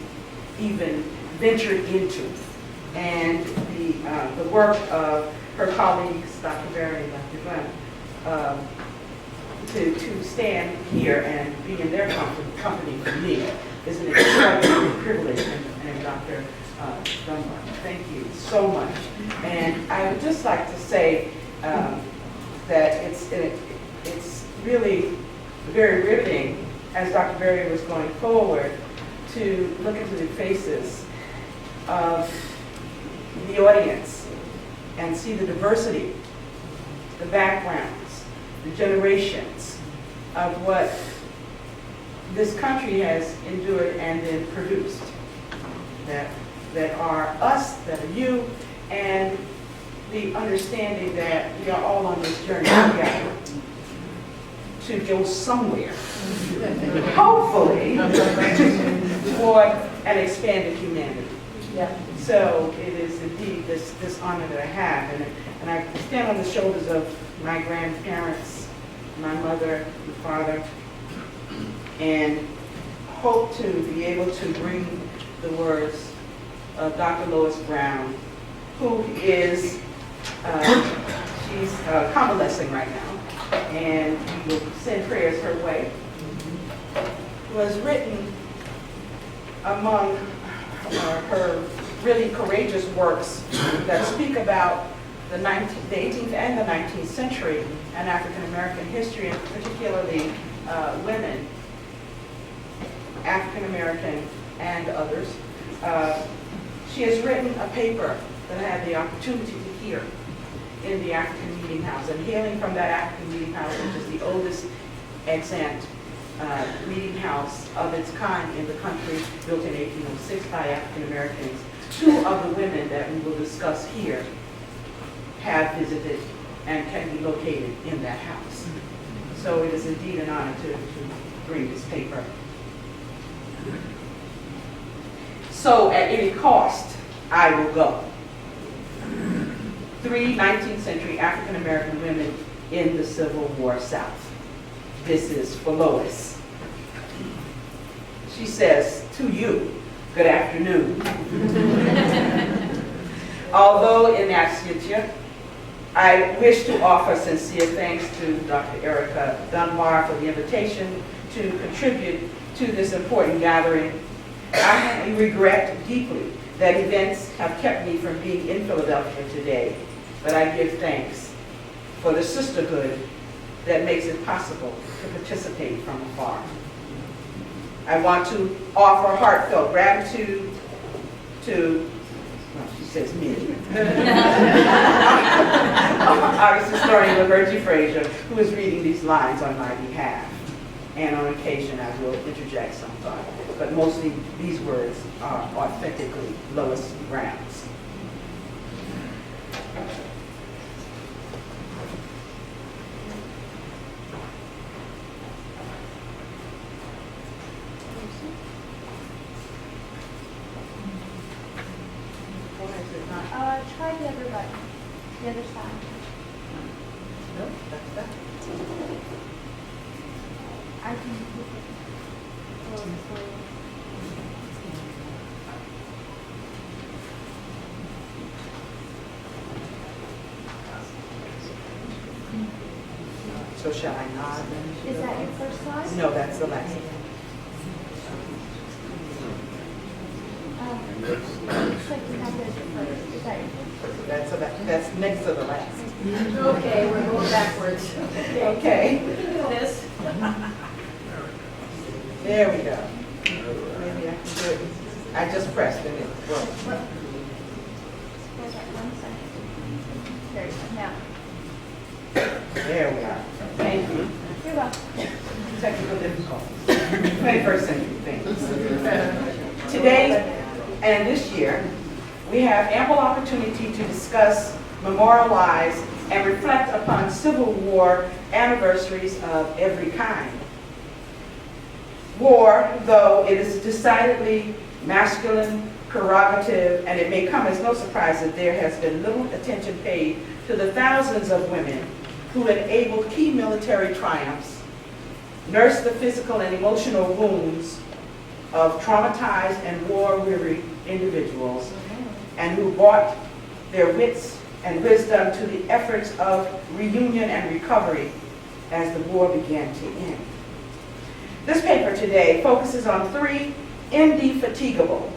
even ventured into. And the work of her colleagues, Dr. Berry and Dr. Glenn, to stand here and be in their company for me is an extraordinary privilege. And Dr. Dunbar, thank you so much. And I would just like to say that it's really very riveting, as Dr. Berry was going forward, to look into the faces of the audience and see the diversity, the backgrounds, the generations of what this country has endured and then produced. That are us, that are you, and the understanding that we are all on this journey together to go somewhere, hopefully, toward an expanded humanity. Yeah. So it is indeed this honor that I have, and I stand on the shoulders of my grandparents, my mother, my father, and hope to be able to bring the words of Dr. Lois Brown, who is, she's convalescing right now, and we will send prayers her way, was written among her really courageous works that speak about the 18th and the 19th century and African American history, and particularly women, African American and others. She has written a paper that I had the opportunity to hear in the African Meeting House, and hailing from that African Meeting House, which is the oldest extant meeting house of its kind in the country, built in 1806 by African Americans. Two of the women that we will discuss here have visited and can be located in that house. So it is indeed an honor to bring this paper. So at any cost, I will go. 3 19th century African American women in the Civil War South. This is for Lois. She says, to you, good afternoon. Although in absentia, I wish to offer sincere thanks to Dr. Erica Dunbar for the invitation to contribute to this important gathering. I regret deeply that events have kept me from being in Philadelphia today, but I give thanks for the sisterhood that makes it possible to participate from afar. I want to offer heartfelt gratitude to, well, she says me. Artist historian Laverty Frazier, who is reading these lines on my behalf. And on occasion, I will interject some thought. But mostly, these words are authentically Lois Brown's. Try the other button, the other side. No, that's that. I can move it a little slowly. So shall I nod then? Is that your first slide? No, that's the last. Looks like you have this first. Is that your first? That's next to the last. Okay, we're going backwards. Okay. This. There we go. Maybe I can do it. I just pressed and it worked. Hold on 1 second. There you go. Now, There we are. Thank you. you're welcome. Technical difficulties. 21st century things. Today and this year, we have ample opportunity to discuss, memorialize, and reflect upon Civil War anniversaries of every kind. War, though it is decidedly masculine, prerogative, and it may come as no surprise that there has been little attention paid to the thousands of women who enabled key military triumphs, nursed the physical and emotional wounds of traumatized and war-weary individuals, and who brought their wits and wisdom to the efforts of reunion and recovery as the war began to end. This paper today focuses on 3 indefatigable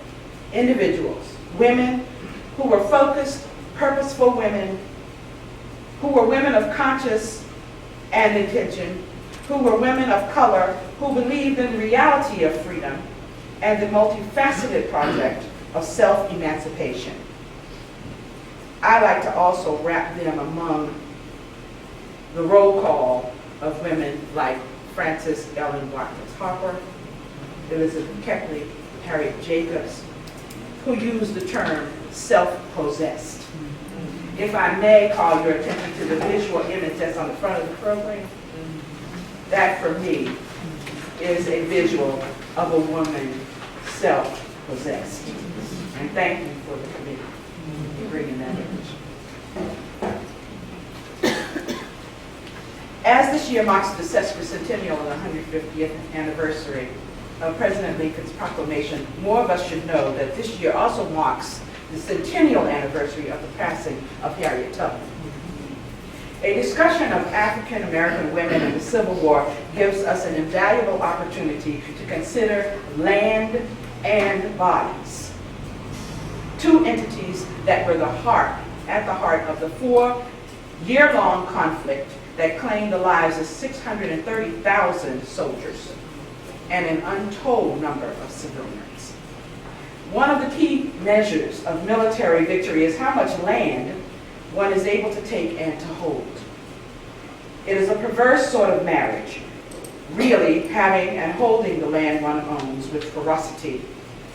individuals, women who were focused, purposeful women, who were women of conscience and intention, who were women of color, who believed in the reality of freedom and the multifaceted project of self-emancipation. I like to also wrap them among the roll call of women like Frances Ellen Watkins Harper, Elizabeth Keckley, Harriet Jacobs, who used the term self-possessed. If I may call your attention to the visual image that's on the front of the program, that for me is a visual of a woman self-possessed. And thank you for the committee for bringing that image. As this year marks the sesquicentennial and 150th anniversary of President Lincoln's proclamation, more of us should know that this year also marks the centennial anniversary of the passing of Harriet Tubman. A discussion of African American women in the Civil War gives us an invaluable opportunity to consider land and bodies, 2 entities that were at the heart of the 4-year-long conflict that claimed the lives of 630,000 soldiers and an untold number of civilians. One of the key measures of military victory is how much land one is able to take and to hold. It is a perverse sort of marriage, really having and holding the land one owns with ferocity,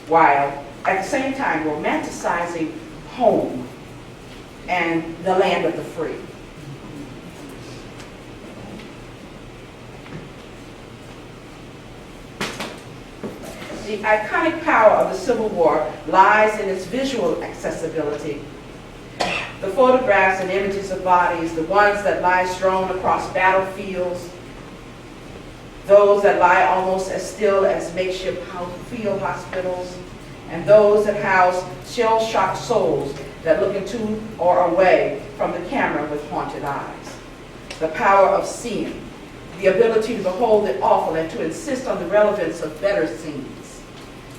while at the same time romanticizing home and the land of the free. The iconic power of the Civil War lies in its visual accessibility. The photographs and images of bodies, the ones that lie strewn across battlefields, those that lie almost as still as makeshift field hospitals, and those that house shell-shocked souls that look into or away from the camera with haunted eyes. The power of seeing, the ability to behold the awful and to insist on the relevance of better scenes,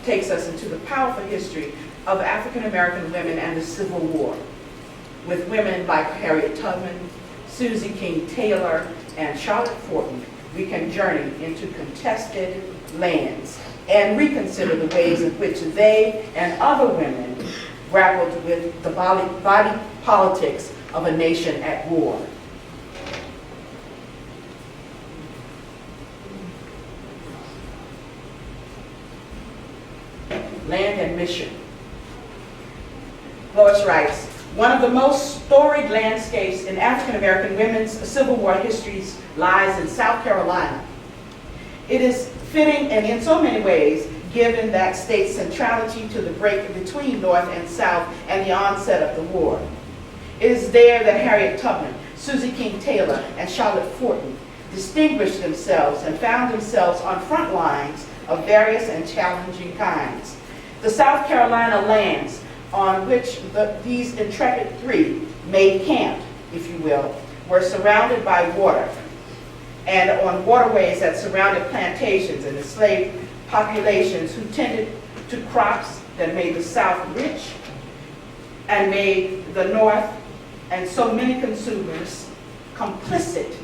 takes us into the powerful history of African American women and the Civil War. With women like Harriet Tubman, Susie King Taylor, and Charlotte Forten, we can journey into contested lands and reconsider the ways in which they and other women grappled with the body politics of a nation at war. Land and mission. Lois writes, one of the most storied landscapes in African American women's Civil War histories lies in South Carolina. It is fitting and in so many ways, given that state's centrality to the break between North and South and the onset of the war. It is there that Harriet Tubman, Susie King Taylor, and Charlotte Fortin distinguished themselves and found themselves on front lines of various and challenging kinds. The South Carolina lands on which these intrepid three made camp, if you will, were surrounded by water, and on waterways that surrounded plantations and enslaved populations who tended to crops that made the South rich and made the North and so many consumers complicit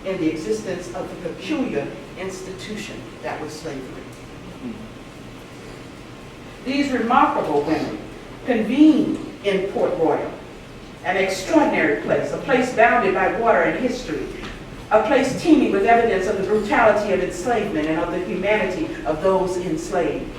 in the existence of the peculiar institution that was slavery. These remarkable women convened in Port Royal, an extraordinary place, a place bounded by water and history, a place teeming with evidence of the brutality of enslavement and of the humanity of those enslaved.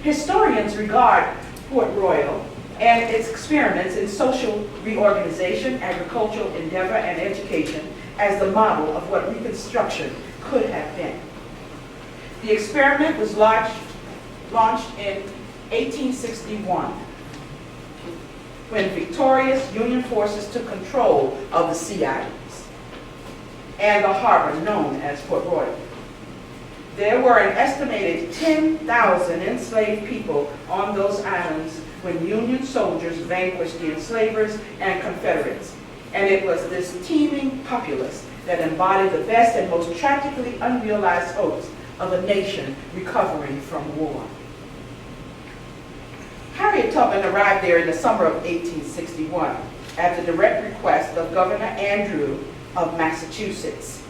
Historians regard Port Royal and its experiments in social reorganization, agricultural endeavor, and education as the model of what Reconstruction could have been. The experiment was launched in 1861 when victorious Union forces took control of the Sea Islands and the harbor known as Port Royal. There were an estimated 10,000 enslaved people on those islands when Union soldiers vanquished the enslavers and Confederates. And it was this teeming populace that embodied the best and most tragically unrealized hopes of a nation recovering from war. Harriet Tubman arrived there in the summer of 1861 at the direct request of Governor Andrew of Massachusetts,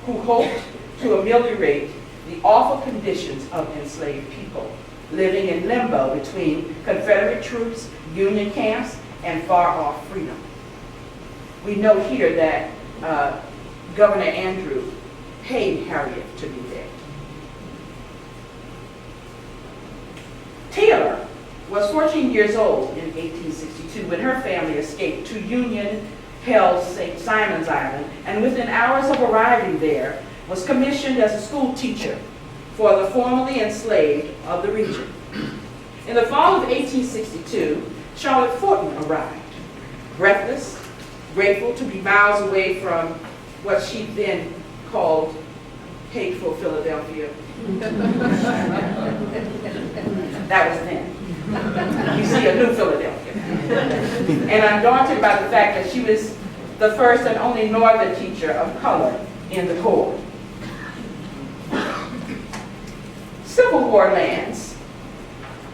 who hoped to ameliorate the awful conditions of enslaved people living in limbo between Confederate troops, Union camps, and far-off freedom. We know here that Governor Andrew paid Harriet to be there. Taylor was 14 years old in 1862 when her family escaped to Union-held St. Simon's Island, and within hours of arriving there, was commissioned as a school teacher for the formerly enslaved of the region. In the fall of 1862, Charlotte Fortin arrived, breathless, grateful to be miles away from what she then called hateful Philadelphia. That was then. You see a new Philadelphia. And undaunted by the fact that she was the first and only Northern teacher of color in the Corps. Civil War lands,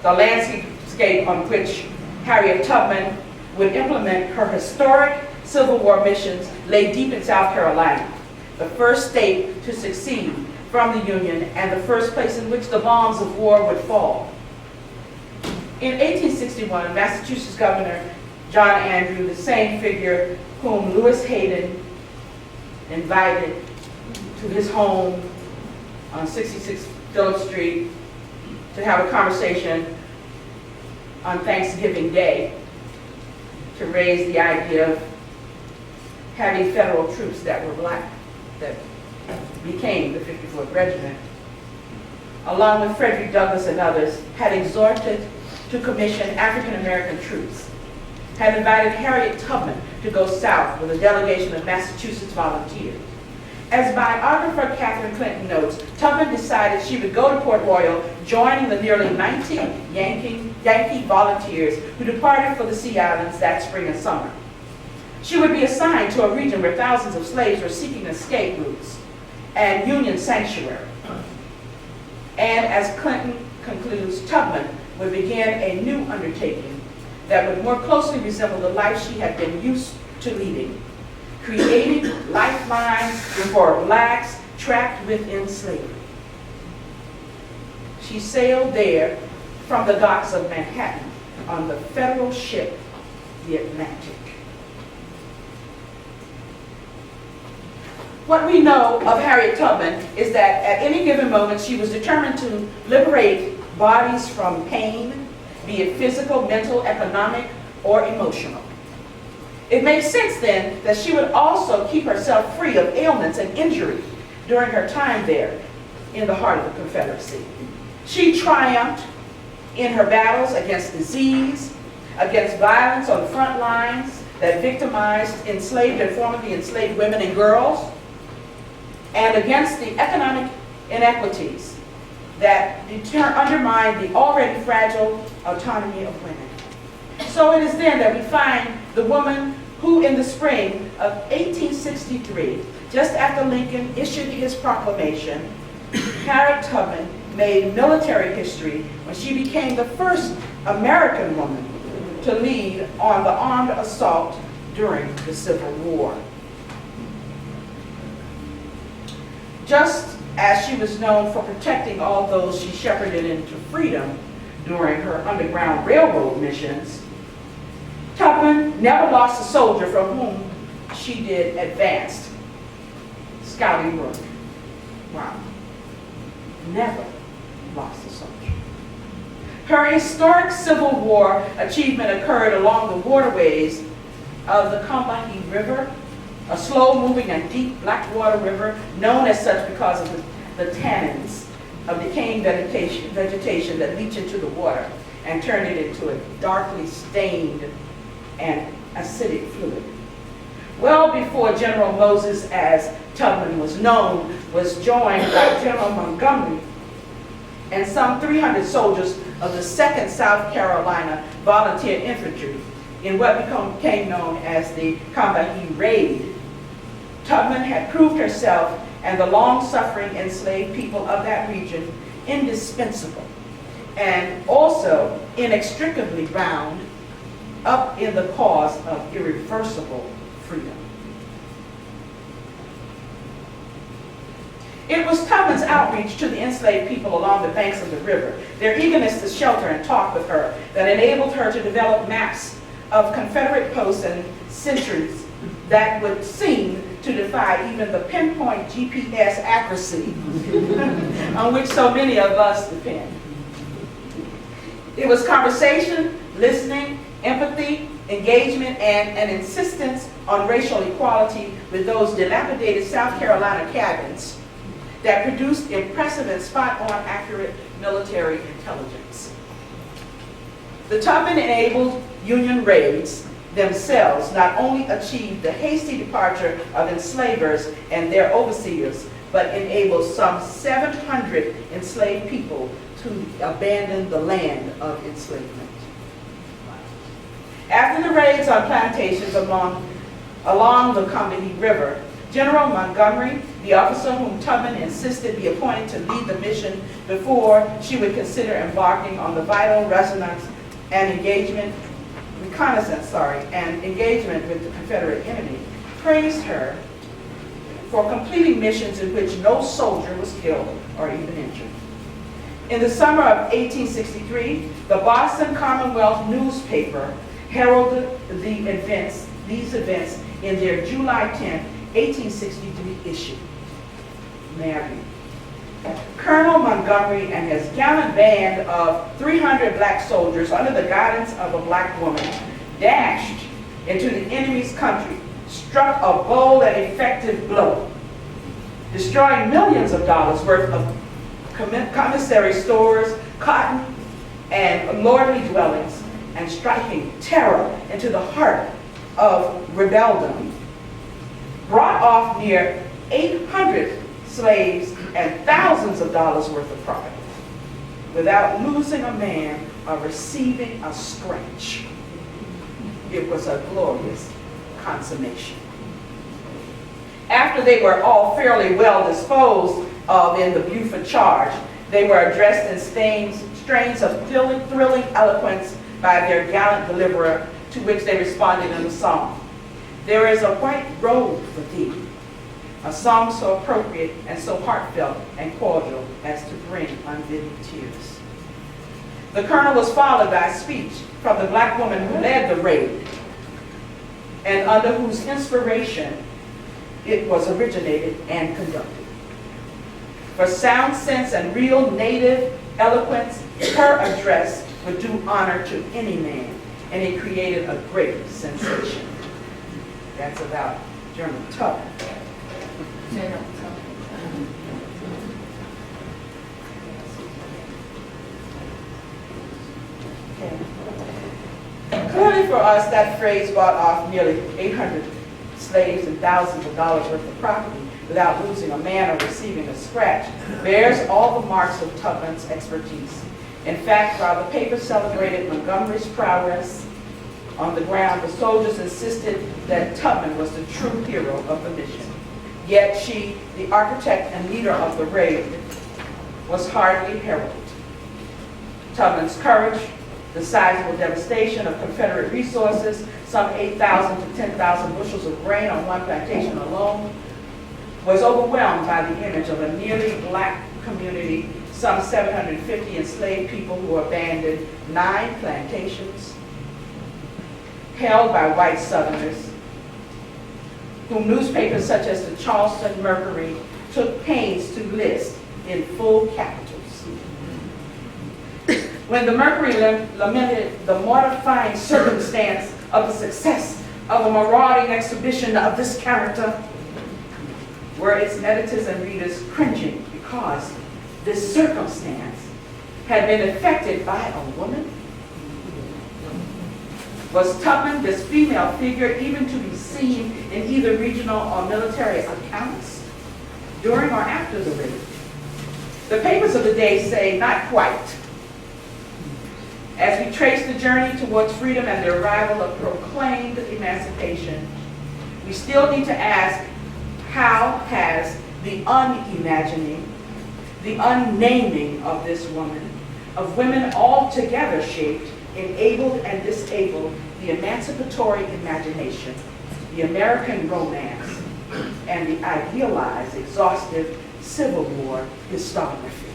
the landscape on which Harriet Tubman would implement her historic Civil War missions, lay deep in South Carolina, the first state to secede from the Union and the first place in which the bombs of war would fall. In 1861, Massachusetts Governor John Andrew, the same figure whom Lewis Hayden invited to his home on 66 Phillip Street to have a conversation on Thanksgiving Day to raise the idea of having federal troops that were black, that became the 54th Regiment, along with Frederick Douglass and others, had exhorted to commission African American troops, had invited Harriet Tubman to go south with a delegation of Massachusetts volunteers. As biographer Catherine Clinton notes, Tubman decided she would go to Port Royal, joining the nearly 90 Yankee volunteers who departed for the Sea Islands that spring and summer. She would be assigned to a region where thousands of slaves were seeking escape routes and Union sanctuary. And as Clinton concludes, Tubman would begin a new undertaking that would more closely resemble the life she had been used to leading, creating lifelines for blacks trapped within slavery. She sailed there from the docks of Manhattan on the federal ship, the Atlantic. What we know of Harriet Tubman is that at any given moment she was determined to liberate bodies from pain, be it physical, mental, economic, or emotional. It makes sense then that she would also keep herself free of ailments and injury during her time there in the heart of the Confederacy. She triumphed in her battles against disease, against violence on the front lines that victimized enslaved and formerly enslaved women and girls, and against the economic inequities that undermine the already fragile autonomy of women. So it is then that we find the woman who in the spring of 1863, just after Lincoln issued his proclamation, Harriet Tubman made military history when she became the first American woman to lead on the armed assault during the Civil War. Just as she was known for protecting all those she shepherded into freedom during her Underground Railroad missions, Tubman never lost a soldier from whom she did advanced scouting work. Wow. Never lost a soldier. Her historic Civil War achievement occurred along the waterways of the Combahee River, a slow-moving and deep black water river known as such because of the tannins of decaying vegetation that leach into the water and turn it into a darkly stained and acidic fluid. Well before General Moses, as Tubman was known, was joined by General Montgomery and some 300 soldiers of the 2nd South Carolina Volunteer Infantry in what became known as the Combahee Raid. Tubman had proved herself and the long-suffering enslaved people of that region indispensable and also inextricably bound up in the cause of irreversible freedom. It was Tubman's outreach to the enslaved people along the banks of the river, their eagerness to shelter and talk with her, that enabled her to develop maps of Confederate posts and sentries that would seem to defy even the pinpoint GPS accuracy on which so many of us depend. It was conversation, listening, empathy, engagement, and an insistence on racial equality with those dilapidated South Carolina cabins that produced impressive and spot-on accurate military intelligence. The Tubman-enabled Union raids themselves not only achieved the hasty departure of enslavers and their overseers, but enabled some 700 enslaved people to abandon the land of enslavement. After the raids on plantations along the Combahee River, General Montgomery, the officer whom Tubman insisted be appointed to lead the mission before she would consider embarking on the vital reconnaissance and engagement with the Confederate enemy, praised her for completing missions in which no soldier was killed or even injured. In the summer of 1863, the Boston Commonwealth newspaper heralded these events in their July 10, 1863 issue. May I read? Colonel Montgomery and his gallant band of 300 black soldiers under the guidance of a black woman dashed into the enemy's country, struck a bold and effective blow, destroying millions of dollars worth of commissary stores, cotton, and lordly dwellings, and striking terror into the heart of rebellion, brought off near 800 slaves and thousands of dollars worth of property without losing a man or receiving a scratch. It was a glorious consummation. After they were all fairly well disposed of in the Buford charge, they were addressed in strains of thrilling eloquence by their gallant deliverer, to which they responded in a song. There is a white robe for thee, a song so appropriate and so heartfelt and cordial as to bring unbidden tears. The colonel was followed by a speech from the black woman who led the raid and under whose inspiration it was originated and conducted. For sound sense and real native eloquence, her address would do honor to any man, and it created a great sensation. That's about General Tubman. Clearly for us, that phrase bought off nearly 800 slaves and thousands of dollars worth of property without losing a man or receiving a scratch, bears all the marks of Tubman's expertise. In fact, while the paper celebrated Montgomery's prowess on the ground, the soldiers insisted that Tubman was the true hero of the mission. Yet she, the architect and leader of the raid, was hardly heralded. Tubman's courage, the sizable devastation of Confederate resources, some 8,000 to 10,000 bushels of grain on one plantation alone, was overwhelmed by the image of a nearly black community, some 750 enslaved people who abandoned 9 plantations, held by white Southerners, whom newspapers such as the Charleston Mercury took pains to list in full capitals. When the Mercury lamented the mortifying circumstance of the success of a marauding exhibition of this character, were its editors and readers cringing because this circumstance had been effected by a woman? Was Tubman, this female figure, even to be seen in either regional or military accounts during or after the raid? The papers of the day say not quite. As we trace the journey towards freedom and the arrival of proclaimed emancipation, we still need to ask, how has the unimagining, the unnaming of this woman, of women altogether shaped, enabled and disabled the emancipatory imagination, the American romance, and the idealized, exhaustive Civil War historiography?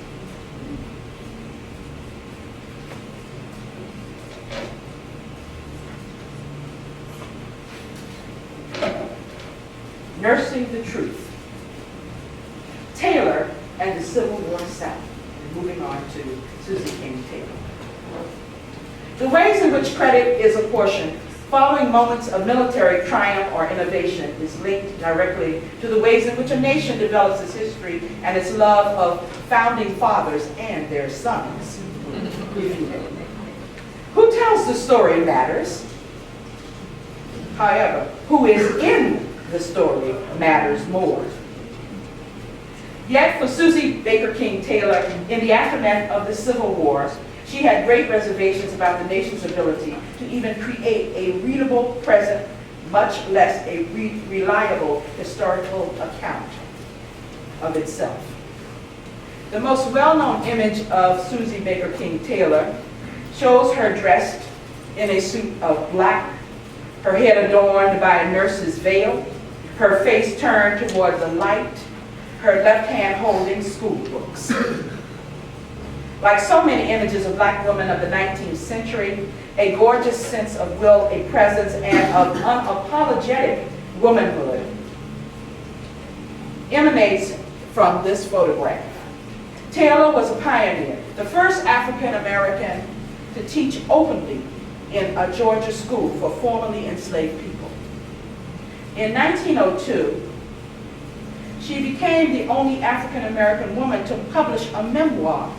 Nursing the Truth, Taylor and the Civil War South. And moving on to Susie King Taylor. The ways in which credit is apportioned following moments of military triumph or innovation is linked directly to the ways in which a nation develops its history and its love of founding fathers and their sons. Who tells the story matters. However, who is in the story matters more. Yet for Susie Baker King Taylor, in the aftermath of the Civil War, she had great reservations about the nation's ability to even create a readable present, much less a reliable historical account of itself. The most well-known image of Susie Baker King Taylor shows her dressed in a suit of black, her head adorned by a nurse's veil, her face turned toward the light, her left hand holding school books. Like so many images of black women of the 19th century, a gorgeous sense of will, a presence, and of unapologetic womanhood emanates from this photograph. Taylor was a pioneer, the first African American to teach openly in a Georgia school for formerly enslaved people. In 1902, she became the only African American woman to publish a memoir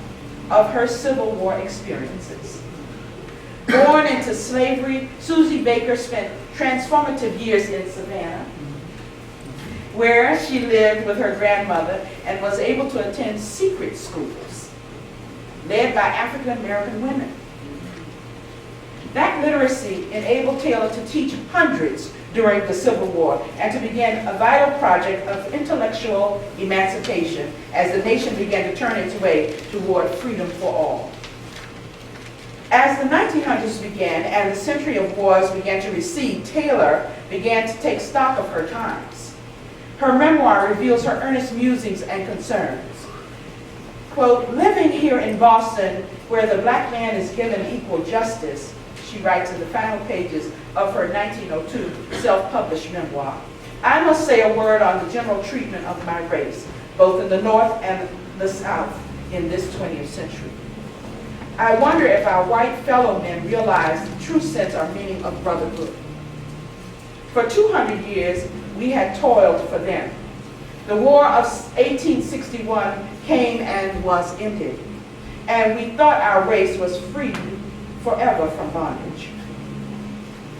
of her Civil War experiences. Born into slavery, Susie Baker spent transformative years in Savannah, where she lived with her grandmother and was able to attend secret schools led by African American women. That literacy enabled Taylor to teach hundreds during the Civil War and to begin a vital project of intellectual emancipation as the nation began to turn its way toward freedom for all. As the 1900s began and the century of wars began to recede, Taylor began to take stock of her times. Her memoir reveals her earnest musings and concerns. Quote, living here in Boston, where the black man is given equal justice, she she writes in the final pages of her 1902 self-published memoir. I must say a word on the general treatment of my race, both in the North and the South in this 20th century. I wonder if our white fellow men realize the true sense or meaning of brotherhood. For 200 years, we had toiled for them. The War of 1861 came and was ended, and we thought our race was freed forever from bondage,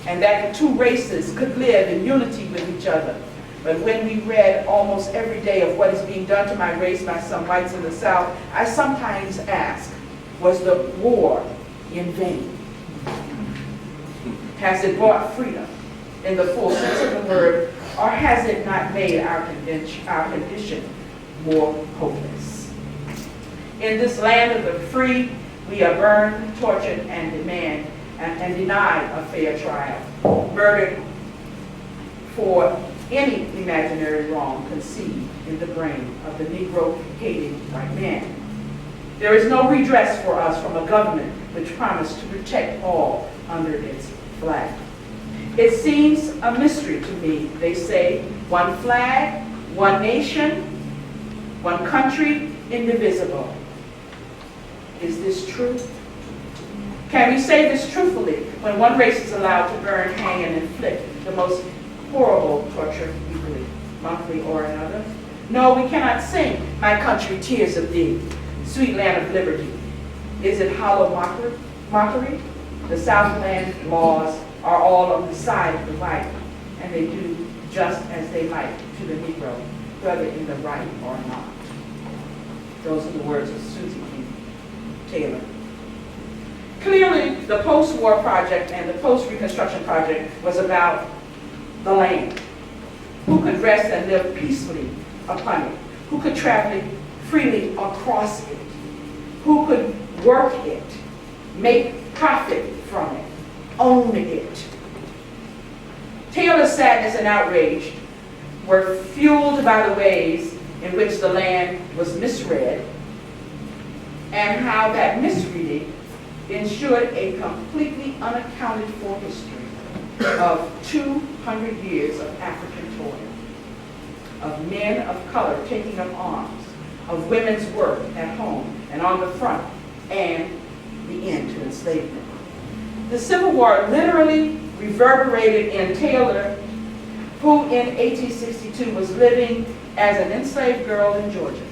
and that the two races could live in unity with each other. But when we read almost every day of what is being done to my race by some whites in the South, I sometimes ask, was the war in vain? Has it brought freedom in the full sense of the word, or has it not made our condition more hopeless? In this land of the free, we are burned, tortured, and denied a fair trial, murdered for any imaginary wrong conceived in the brain of the Negro-hating white man. There is no redress for us from a government which promised to protect all under its flag. It seems a mystery to me, they say, one flag, one nation, one country, indivisible. Is this true? Can we say this truthfully when one race is allowed to burn, hang, and inflict the most horrible torture weekly, monthly, or another? No, we cannot sing, "My country, tears of thee, sweet land of liberty." Is it hollow mockery? The Southland laws are all on the side of the white, and they do just as they like to the Negro, whether in the right or not. Those are the words of Susie Taylor. Clearly, the post-war project and the post-Reconstruction project was about the land. Who could rest and live peacefully upon it? Who could travel freely across it? Who could work it, make profit from it, own it? Taylor's sadness and outrage were fueled by the ways in which the land was misread and how that misreading ensured a completely unaccounted for history of 200 years of African toil, of men of color taking up arms, of women's work at home and on the front, and the end to enslavement. The Civil War literally reverberated in Taylor, who in 1862 was living as an enslaved girl in Georgia.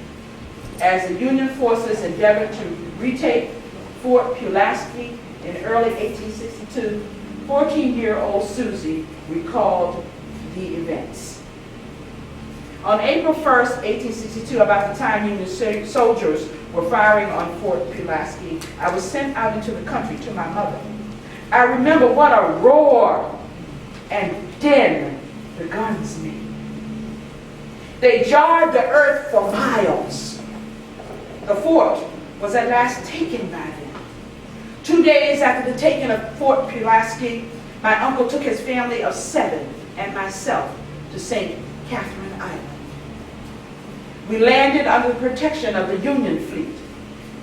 As the Union forces endeavored to retake Fort Pulaski in early 1862, 14-year-old Susie recalled the events. On April 1st, 1862, about the time Union soldiers were firing on Fort Pulaski, I was sent out into the country to my mother. I remember what a roar and din the guns made. They jarred the earth for miles. The fort was at last taken by them. 2 days after the taking of Fort Pulaski, my uncle took his family of 7 and myself to St. Catherine Island. We landed under the protection of the Union fleet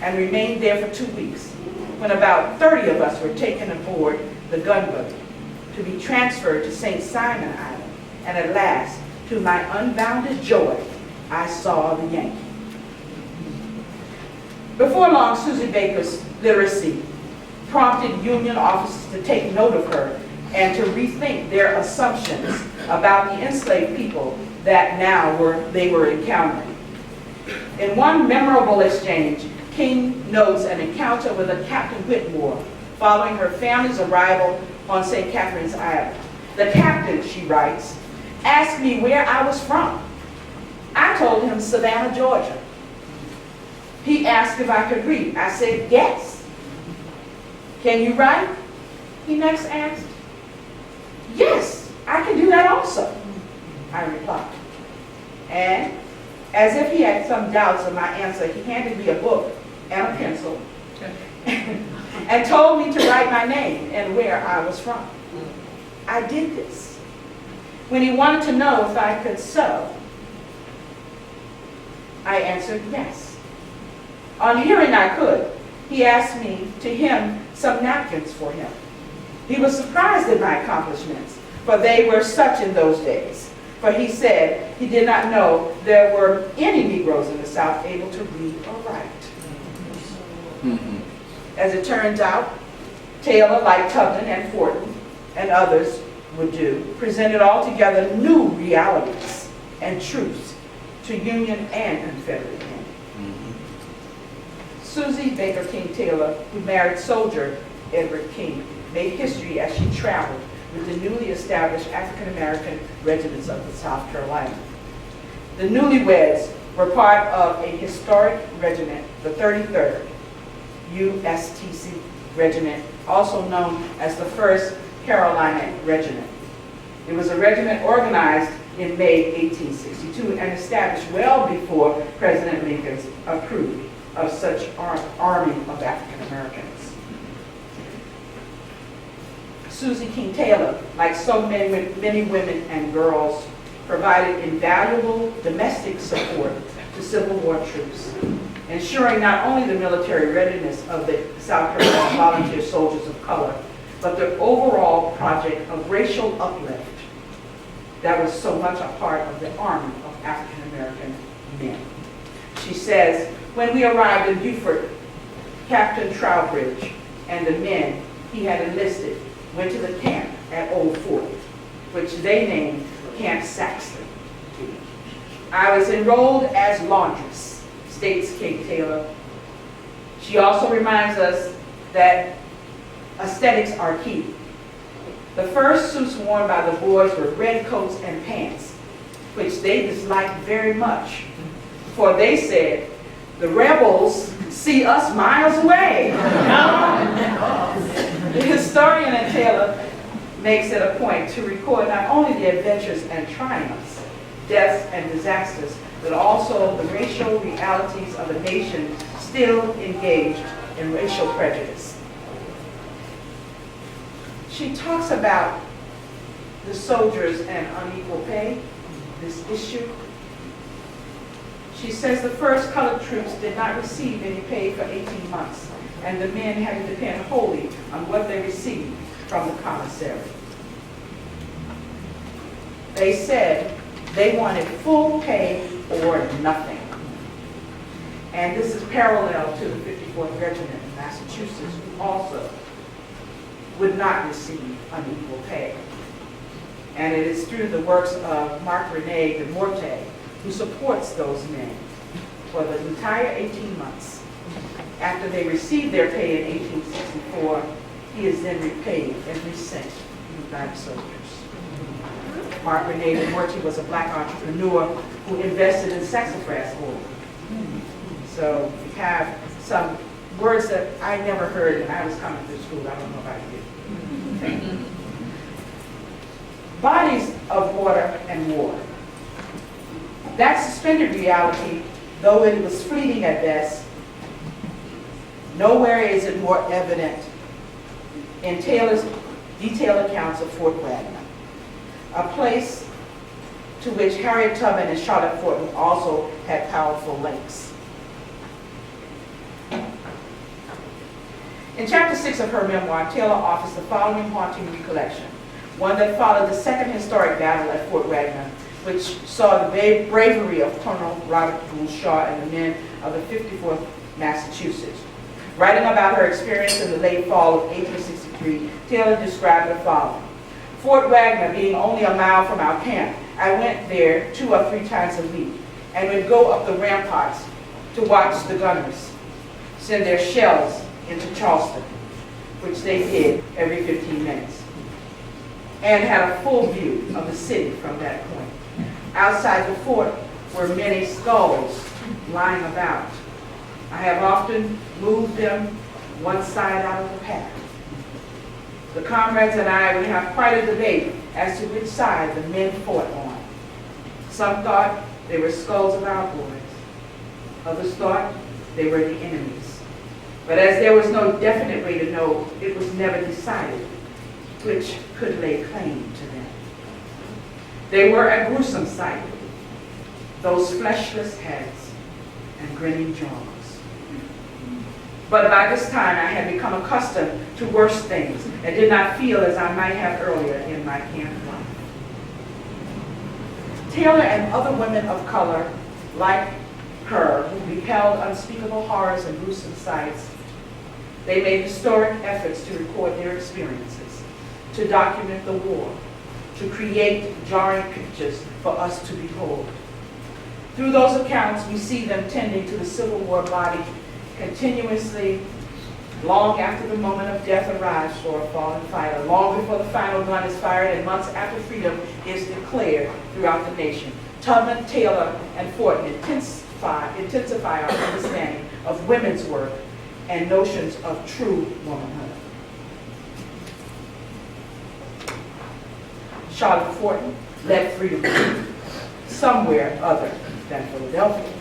and remained there for 2 weeks, when about 30 of us were taken aboard the gunboat to be transferred to St. Simon Island, and at last, to my unbounded joy, I saw the Yankee. Before long, Susie Baker's literacy prompted Union officers to take note of her and to rethink their assumptions about the enslaved people that they were encountering. In one memorable exchange, King notes an encounter with a Captain Whitmore following her family's arrival on St. Catherine's Island. The captain, she writes, asked me where I was from. I told him Savannah, Georgia. He asked if I could read. I said, yes. Can you write? He next asked. Yes, I can do that also, I replied. And as if he had some doubts of my answer, he handed me a book and a pencil and told me to write my name and where I was from. I did this. When he wanted to know if I could sew, I answered yes. On hearing I could, he asked me to hem some napkins for him. He was surprised at my accomplishments, for they were such in those days. For he said he did not know there were any Negroes in the South able to read or write. As it turns out, Taylor, like Tubman and Fortin and others would do, presented altogether new realities and truths to Union and Confederate men. Susie Baker King Taylor, who married soldier Edward King, made history as she traveled with the newly established African-American regiments of the South Carolina. The newlyweds were part of a historic regiment, the 33rd USTC Regiment, also known as the 1st Carolina Regiment. It was a regiment organized in May 1862 and established well before President Lincoln's approved of such army of African Americans. Susie King Taylor, like so many women and girls, provided invaluable domestic support to Civil War troops, ensuring not only the military readiness of the South Carolina volunteer soldiers of color, but the overall project of racial uplift that was so much a part of the army of African American men. She says, when we arrived in Beaufort, Captain Trowbridge and the men he had enlisted went to the camp at Old Fort, which they named Camp Saxton. I was enrolled as laundress, states King Taylor. She also reminds us that aesthetics are key. The first suits worn by the boys were red coats and pants, which they disliked very much, for they said, the rebels see us miles away. The historian in Taylor makes it a point to record not only the adventures and triumphs, deaths and disasters, but also the racial realities of a nation still engaged in racial prejudice. She talks about the soldiers and unequal pay, this issue. She says the first colored troops did not receive any pay for 18 months, and the men had to depend wholly on what they received from the commissary. They said they wanted full pay or nothing. And this is parallel to the 54th Regiment in Massachusetts, who also would not receive unequal pay. And it is through the works of Mark Rene de Morte who supports those men for the entire 18 months. After they received their pay in 1864, he is then repaid every cent by the soldiers. Mark Rene de Morte was a black entrepreneur who invested in saxifrage oil. So we have some words that I never heard when I was coming through school. I don't know about you. Bodies of water and war. That suspended reality, though it was fleeting at best, nowhere is it more evident in Taylor's detailed accounts of Fort Wagner, a place to which Harriet Tubman and Charlotte Fortin also had powerful links. In chapter 6 of her memoir, Taylor offers the following haunting recollection, one that followed the second historic battle at Fort Wagner, which saw the bravery of Colonel Robert Gould Shaw and the men of the 54th Massachusetts. Writing about her experience in the late fall of 1863, Taylor described the following. Fort Wagner being only a mile from our camp, I went there 2 or 3 times a week and would go up the ramparts to watch the gunners send their shells into Charleston, which they did every 15 minutes, and had a full view of the city from that point. Outside the fort were many skulls lying about. I have often moved them one side out of the path. The comrades and I would have quite a debate as to which side the men fought on. Some thought they were skulls of our boys. Others thought they were the enemies. But as there was no definite way to know, it was never decided which could lay claim to them. They were a gruesome sight, those fleshless heads and grinning jaws. But by this time, I had become accustomed to worse things and did not feel as I might have earlier in my camp life. Taylor and other women of color, like her, who beheld unspeakable horrors and gruesome sights, they made historic efforts to record their experiences, to document the war, to create jarring pictures for us to behold. Through those accounts, we see them tending to the Civil War body continuously, long after the moment of death arrives for a fallen fighter, long before the final gun is fired, and months after freedom is declared throughout the nation. Tubman, Taylor, and Fortin intensify our understanding of women's work and notions of true womanhood. Charlotte Fortin led freedom somewhere other than Philadelphia.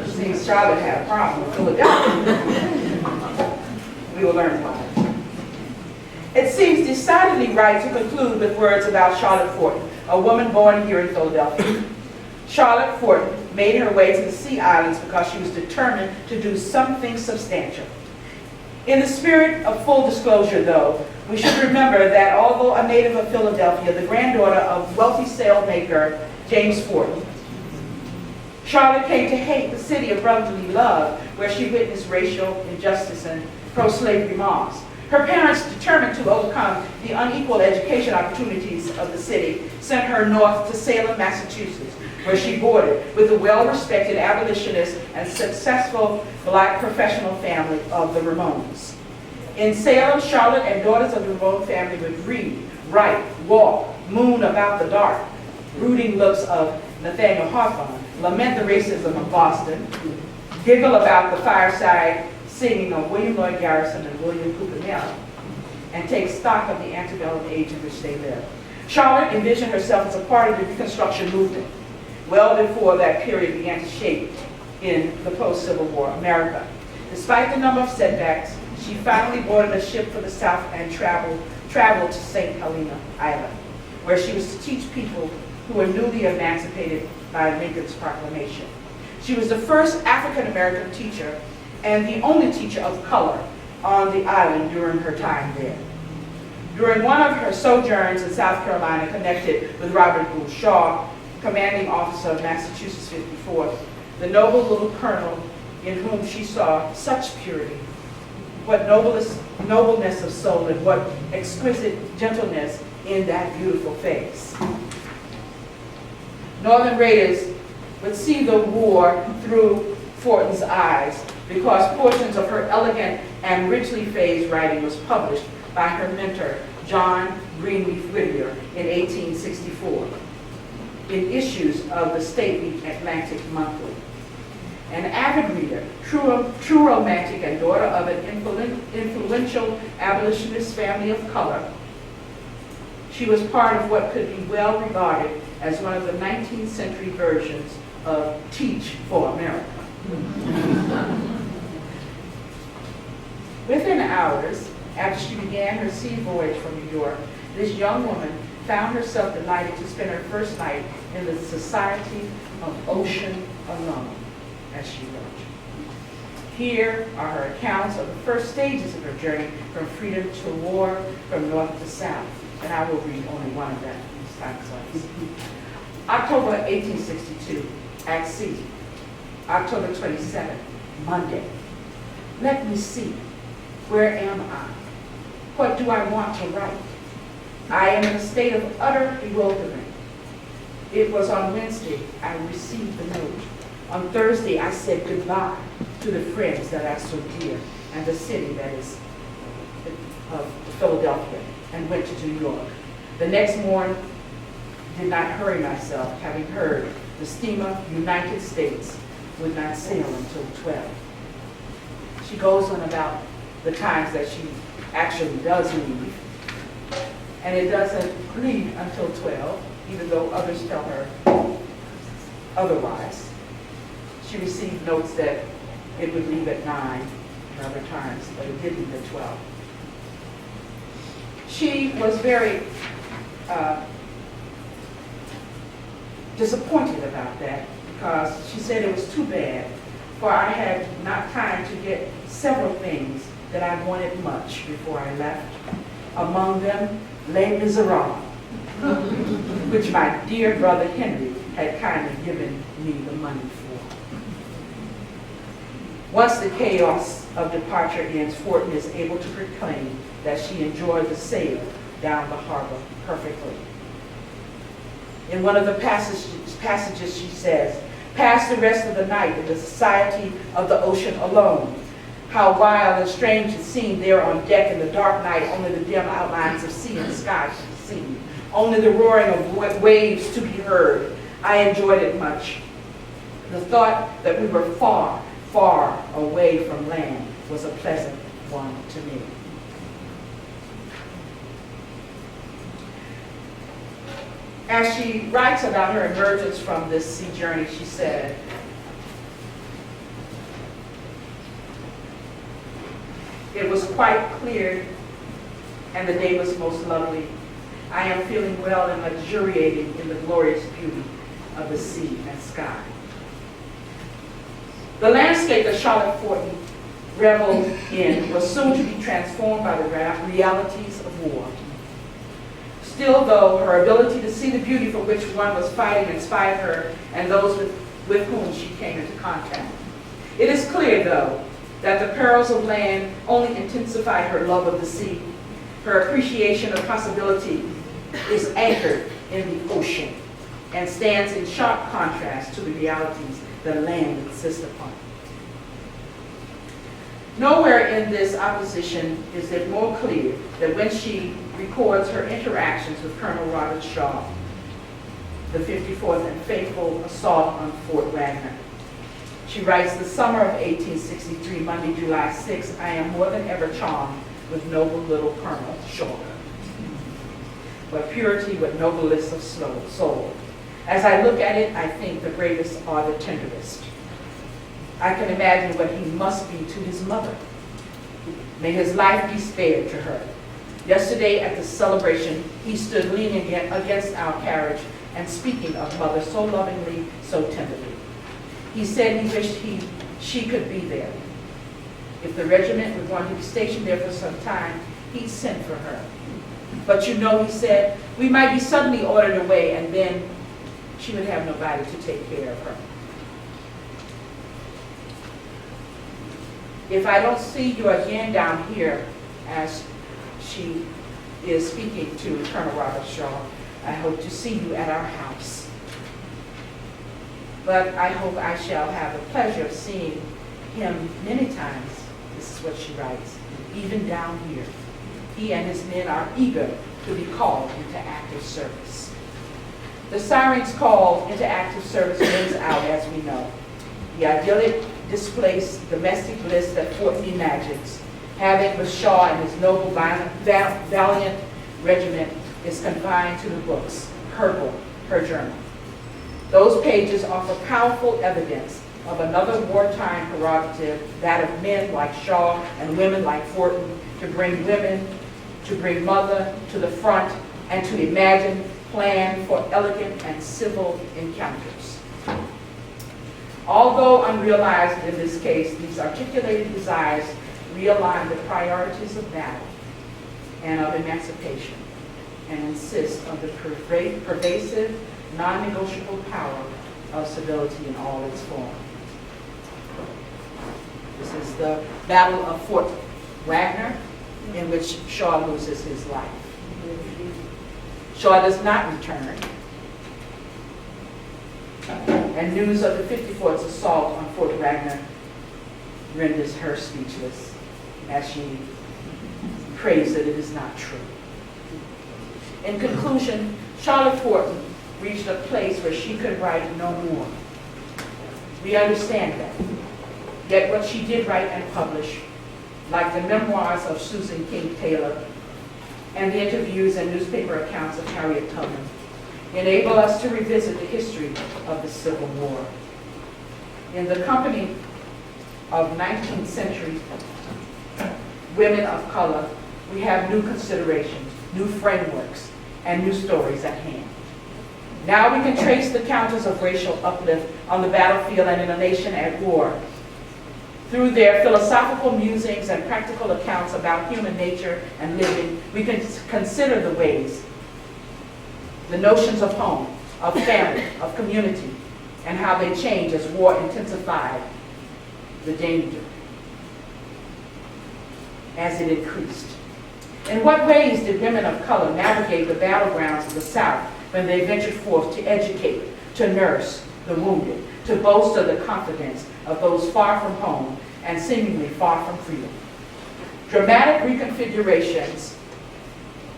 See, Charlotte had a problem with Philadelphia. We will learn why. It seems decidedly right to conclude with words about Charlotte Fortin, a woman born here in Philadelphia. Charlotte Fortin made her way to the Sea Islands because she was determined to do something substantial. In the spirit of full disclosure, though, we should remember that although a native of Philadelphia, the granddaughter of wealthy sailmaker James Fortin, Charlotte came to hate the city of brotherly love, where she witnessed racial injustice and pro-slavery mobs. Her parents, determined to overcome the unequal education opportunities of the city, sent her north to Salem, Massachusetts, where she boarded with the well-respected abolitionist and successful black professional family of the Ramones. In Salem, Charlotte and daughters of the Ramone family would read, write, walk, moon about the dark, brooding looks of Nathaniel Hawthorne, lament the racism of Boston, giggle about the fireside singing of William Lloyd Garrison and William Cooper Nelson, and take stock of the antebellum age in which they lived. Charlotte envisioned herself as a part of the Reconstruction movement, well before that period began to shape in the post-Civil War America. Despite the number of setbacks, she finally boarded a ship for the South and traveled to St. Helena Island, where she was to teach people who were newly emancipated by Lincoln's proclamation. She was the first African-American teacher and the only teacher of color on the island during her time there. During one of her sojourns in South Carolina, connected with Robert Gould Shaw, commanding officer of Massachusetts 54th, the noble little colonel in whom she saw such purity, what nobleness of soul and what exquisite gentleness in that beautiful face. Northern Raiders would see the war through Fortin's eyes because portions of her elegant and richly phased writing was published by her mentor, John Greenleaf Whittier, in 1864, in issues of the stately Atlantic Monthly. An avid reader, true romantic, and daughter of an influential abolitionist family of color, she was part of what could be well regarded as one of the 19th century versions of Teach for America. Within hours after she began her sea voyage from New York, this young woman found herself delighted to spend her first night in the society of Ocean alone, as she wrote. Here are her accounts of the first stages of her journey from freedom to war, from north to south, and I will read only one of them this time. October 1862, at sea. October 27, Monday. Let me see. Where am I? What do I want to write? I am in a state of utter bewilderment. It was on Wednesday I received the note. On Thursday I said goodbye to the friends that are so dear and the city that is of Philadelphia, and went to New York. The next morning, did not hurry myself, having heard the steamer United States would not sail until 12. She goes on about the times that she actually does leave, and it doesn't leave until 12, even though others tell her otherwise. She received notes that it would leave at 9 and other times, but it did leave at 12. She was very disappointed about that because she said it was too bad for I had not time to get several things that I wanted much before I left. Among them, Les Miserables, which my dear brother Henry had kindly given me the money for. Once the chaos of departure ends, Fortin is able to proclaim that she enjoyed the sail down the harbor perfectly. In one of the passages she says, "Pass the rest of the night in the society of the ocean alone. How wild and strange it seemed there on deck in the dark night, only the dim outlines of sea and sky to be seen, only the roaring of waves to be heard. I enjoyed it much. The thought that we were far, far away from land was a pleasant one to me." As she writes about her emergence from this sea journey, she said, "It was quite clear and the day was most lovely. I am feeling well and luxuriating in the glorious beauty of the sea and sky." The landscape that Charlotte Fortin reveled in was soon to be transformed by the realities of war. Still, though, her ability to see the beauty for which one was fighting inspired her and those with whom she came into contact. It is clear, though, that the perils of land only intensified her love of the sea. Her appreciation of possibility is anchored in the ocean and stands in sharp contrast to the realities that land insists upon. Nowhere in this opposition is it more clear than when she records her interactions with Colonel Robert Shaw, the 54th and faithful assault on Fort Wagner. She writes, "The summer of 1863, Monday, July 6, I am more than ever charmed with noble little Colonel Shaw, but purity with noblest of soul. As I look at it, I think the bravest are the tenderest. I can imagine what he must be to his mother. May his life be spared to her. Yesterday at the celebration, he stood leaning against our carriage and speaking of mother so lovingly, so tenderly. He said he wished she could be there. If the regiment was going to be stationed there for some time, he'd send for her. But you know, he said, we might be suddenly ordered away and then she would have nobody to take care of her. If I don't see you again down here," as she is speaking to Colonel Robert Shaw, "I hope to see you at our house. But I hope I shall have the pleasure of seeing him many times." This is what she writes, "Even down here. He and his men are eager to be called into active service." The siren's call into active service rings out, as we know. The idyllic, displaced domestic bliss that Fortin imagines, having with Shaw and his noble, valiant regiment, is confined to the books, her book, her journal. Those pages offer powerful evidence of another wartime prerogative, that of men like Shaw and women like Fortin, to bring mother to the front and to imagine, plan for elegant and civil encounters. Although unrealized in this case, these articulated desires realign the priorities of battle and of emancipation and insist on the pervasive, non-negotiable power of civility in all its forms. This is the Battle of Fort Wagner, in which Shaw loses his life. Shaw does not return, and news of the 54th assault on Fort Wagner renders her speechless as she prays that it is not true. In conclusion, Charlotte Fortin reached a place where she could write no more. We understand that. Yet what she did write and publish, like the memoirs of Susan King Taylor and the interviews and newspaper accounts of Harriet Tubman, enable us to revisit the history of the Civil War. In the company of 19th century women of color, we have new considerations, new frameworks, and new stories at hand. Now we can trace the counters of racial uplift on the battlefield and in a nation at war, Through their philosophical musings and practical accounts about human nature and living, we can consider the ways, the notions of home, of family, of community, and how they change as war intensified the danger, as it increased. In what ways did women of color navigate the battlegrounds of the South when they ventured forth to educate, to nurse the wounded, to bolster the confidence of those far from home and seemingly far from freedom? Dramatic reconfigurations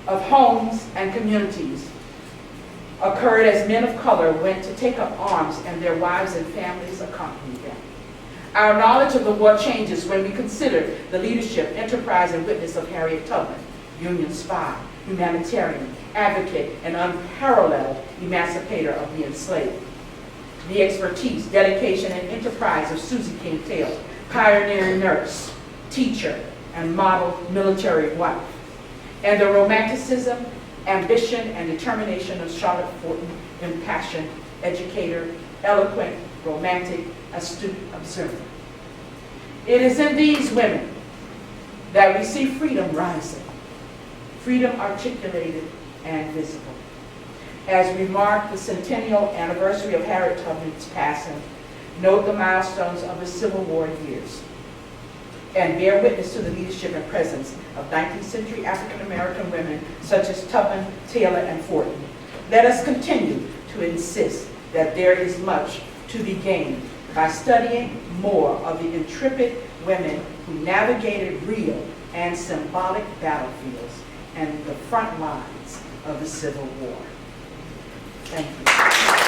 of homes and communities occurred as men of color went to take up arms and their wives and families accompanied them. Our knowledge of the war changes when we consider the leadership, enterprise, and witness of Harriet Tubman, Union spy, humanitarian, advocate, and unparalleled emancipator of the enslaved. The expertise, dedication, and enterprise of Susie King Taylor, pioneering nurse, teacher, and model military wife. And the romanticism, ambition, and determination of Charlotte Fortin, impassioned educator, eloquent, romantic, astute observer. It is in these women that we see freedom rising, freedom articulated and visible. As we mark the centennial anniversary of Harriet Tubman's passing, note the milestones of the Civil War years, and bear witness to the leadership and presence of 19th century African American women such as Tubman, Taylor, and Fortin. Let us continue to insist that there is much to be gained by studying more of the intrepid women who navigated real and symbolic battlefields and the front lines of the Civil War. Thank you.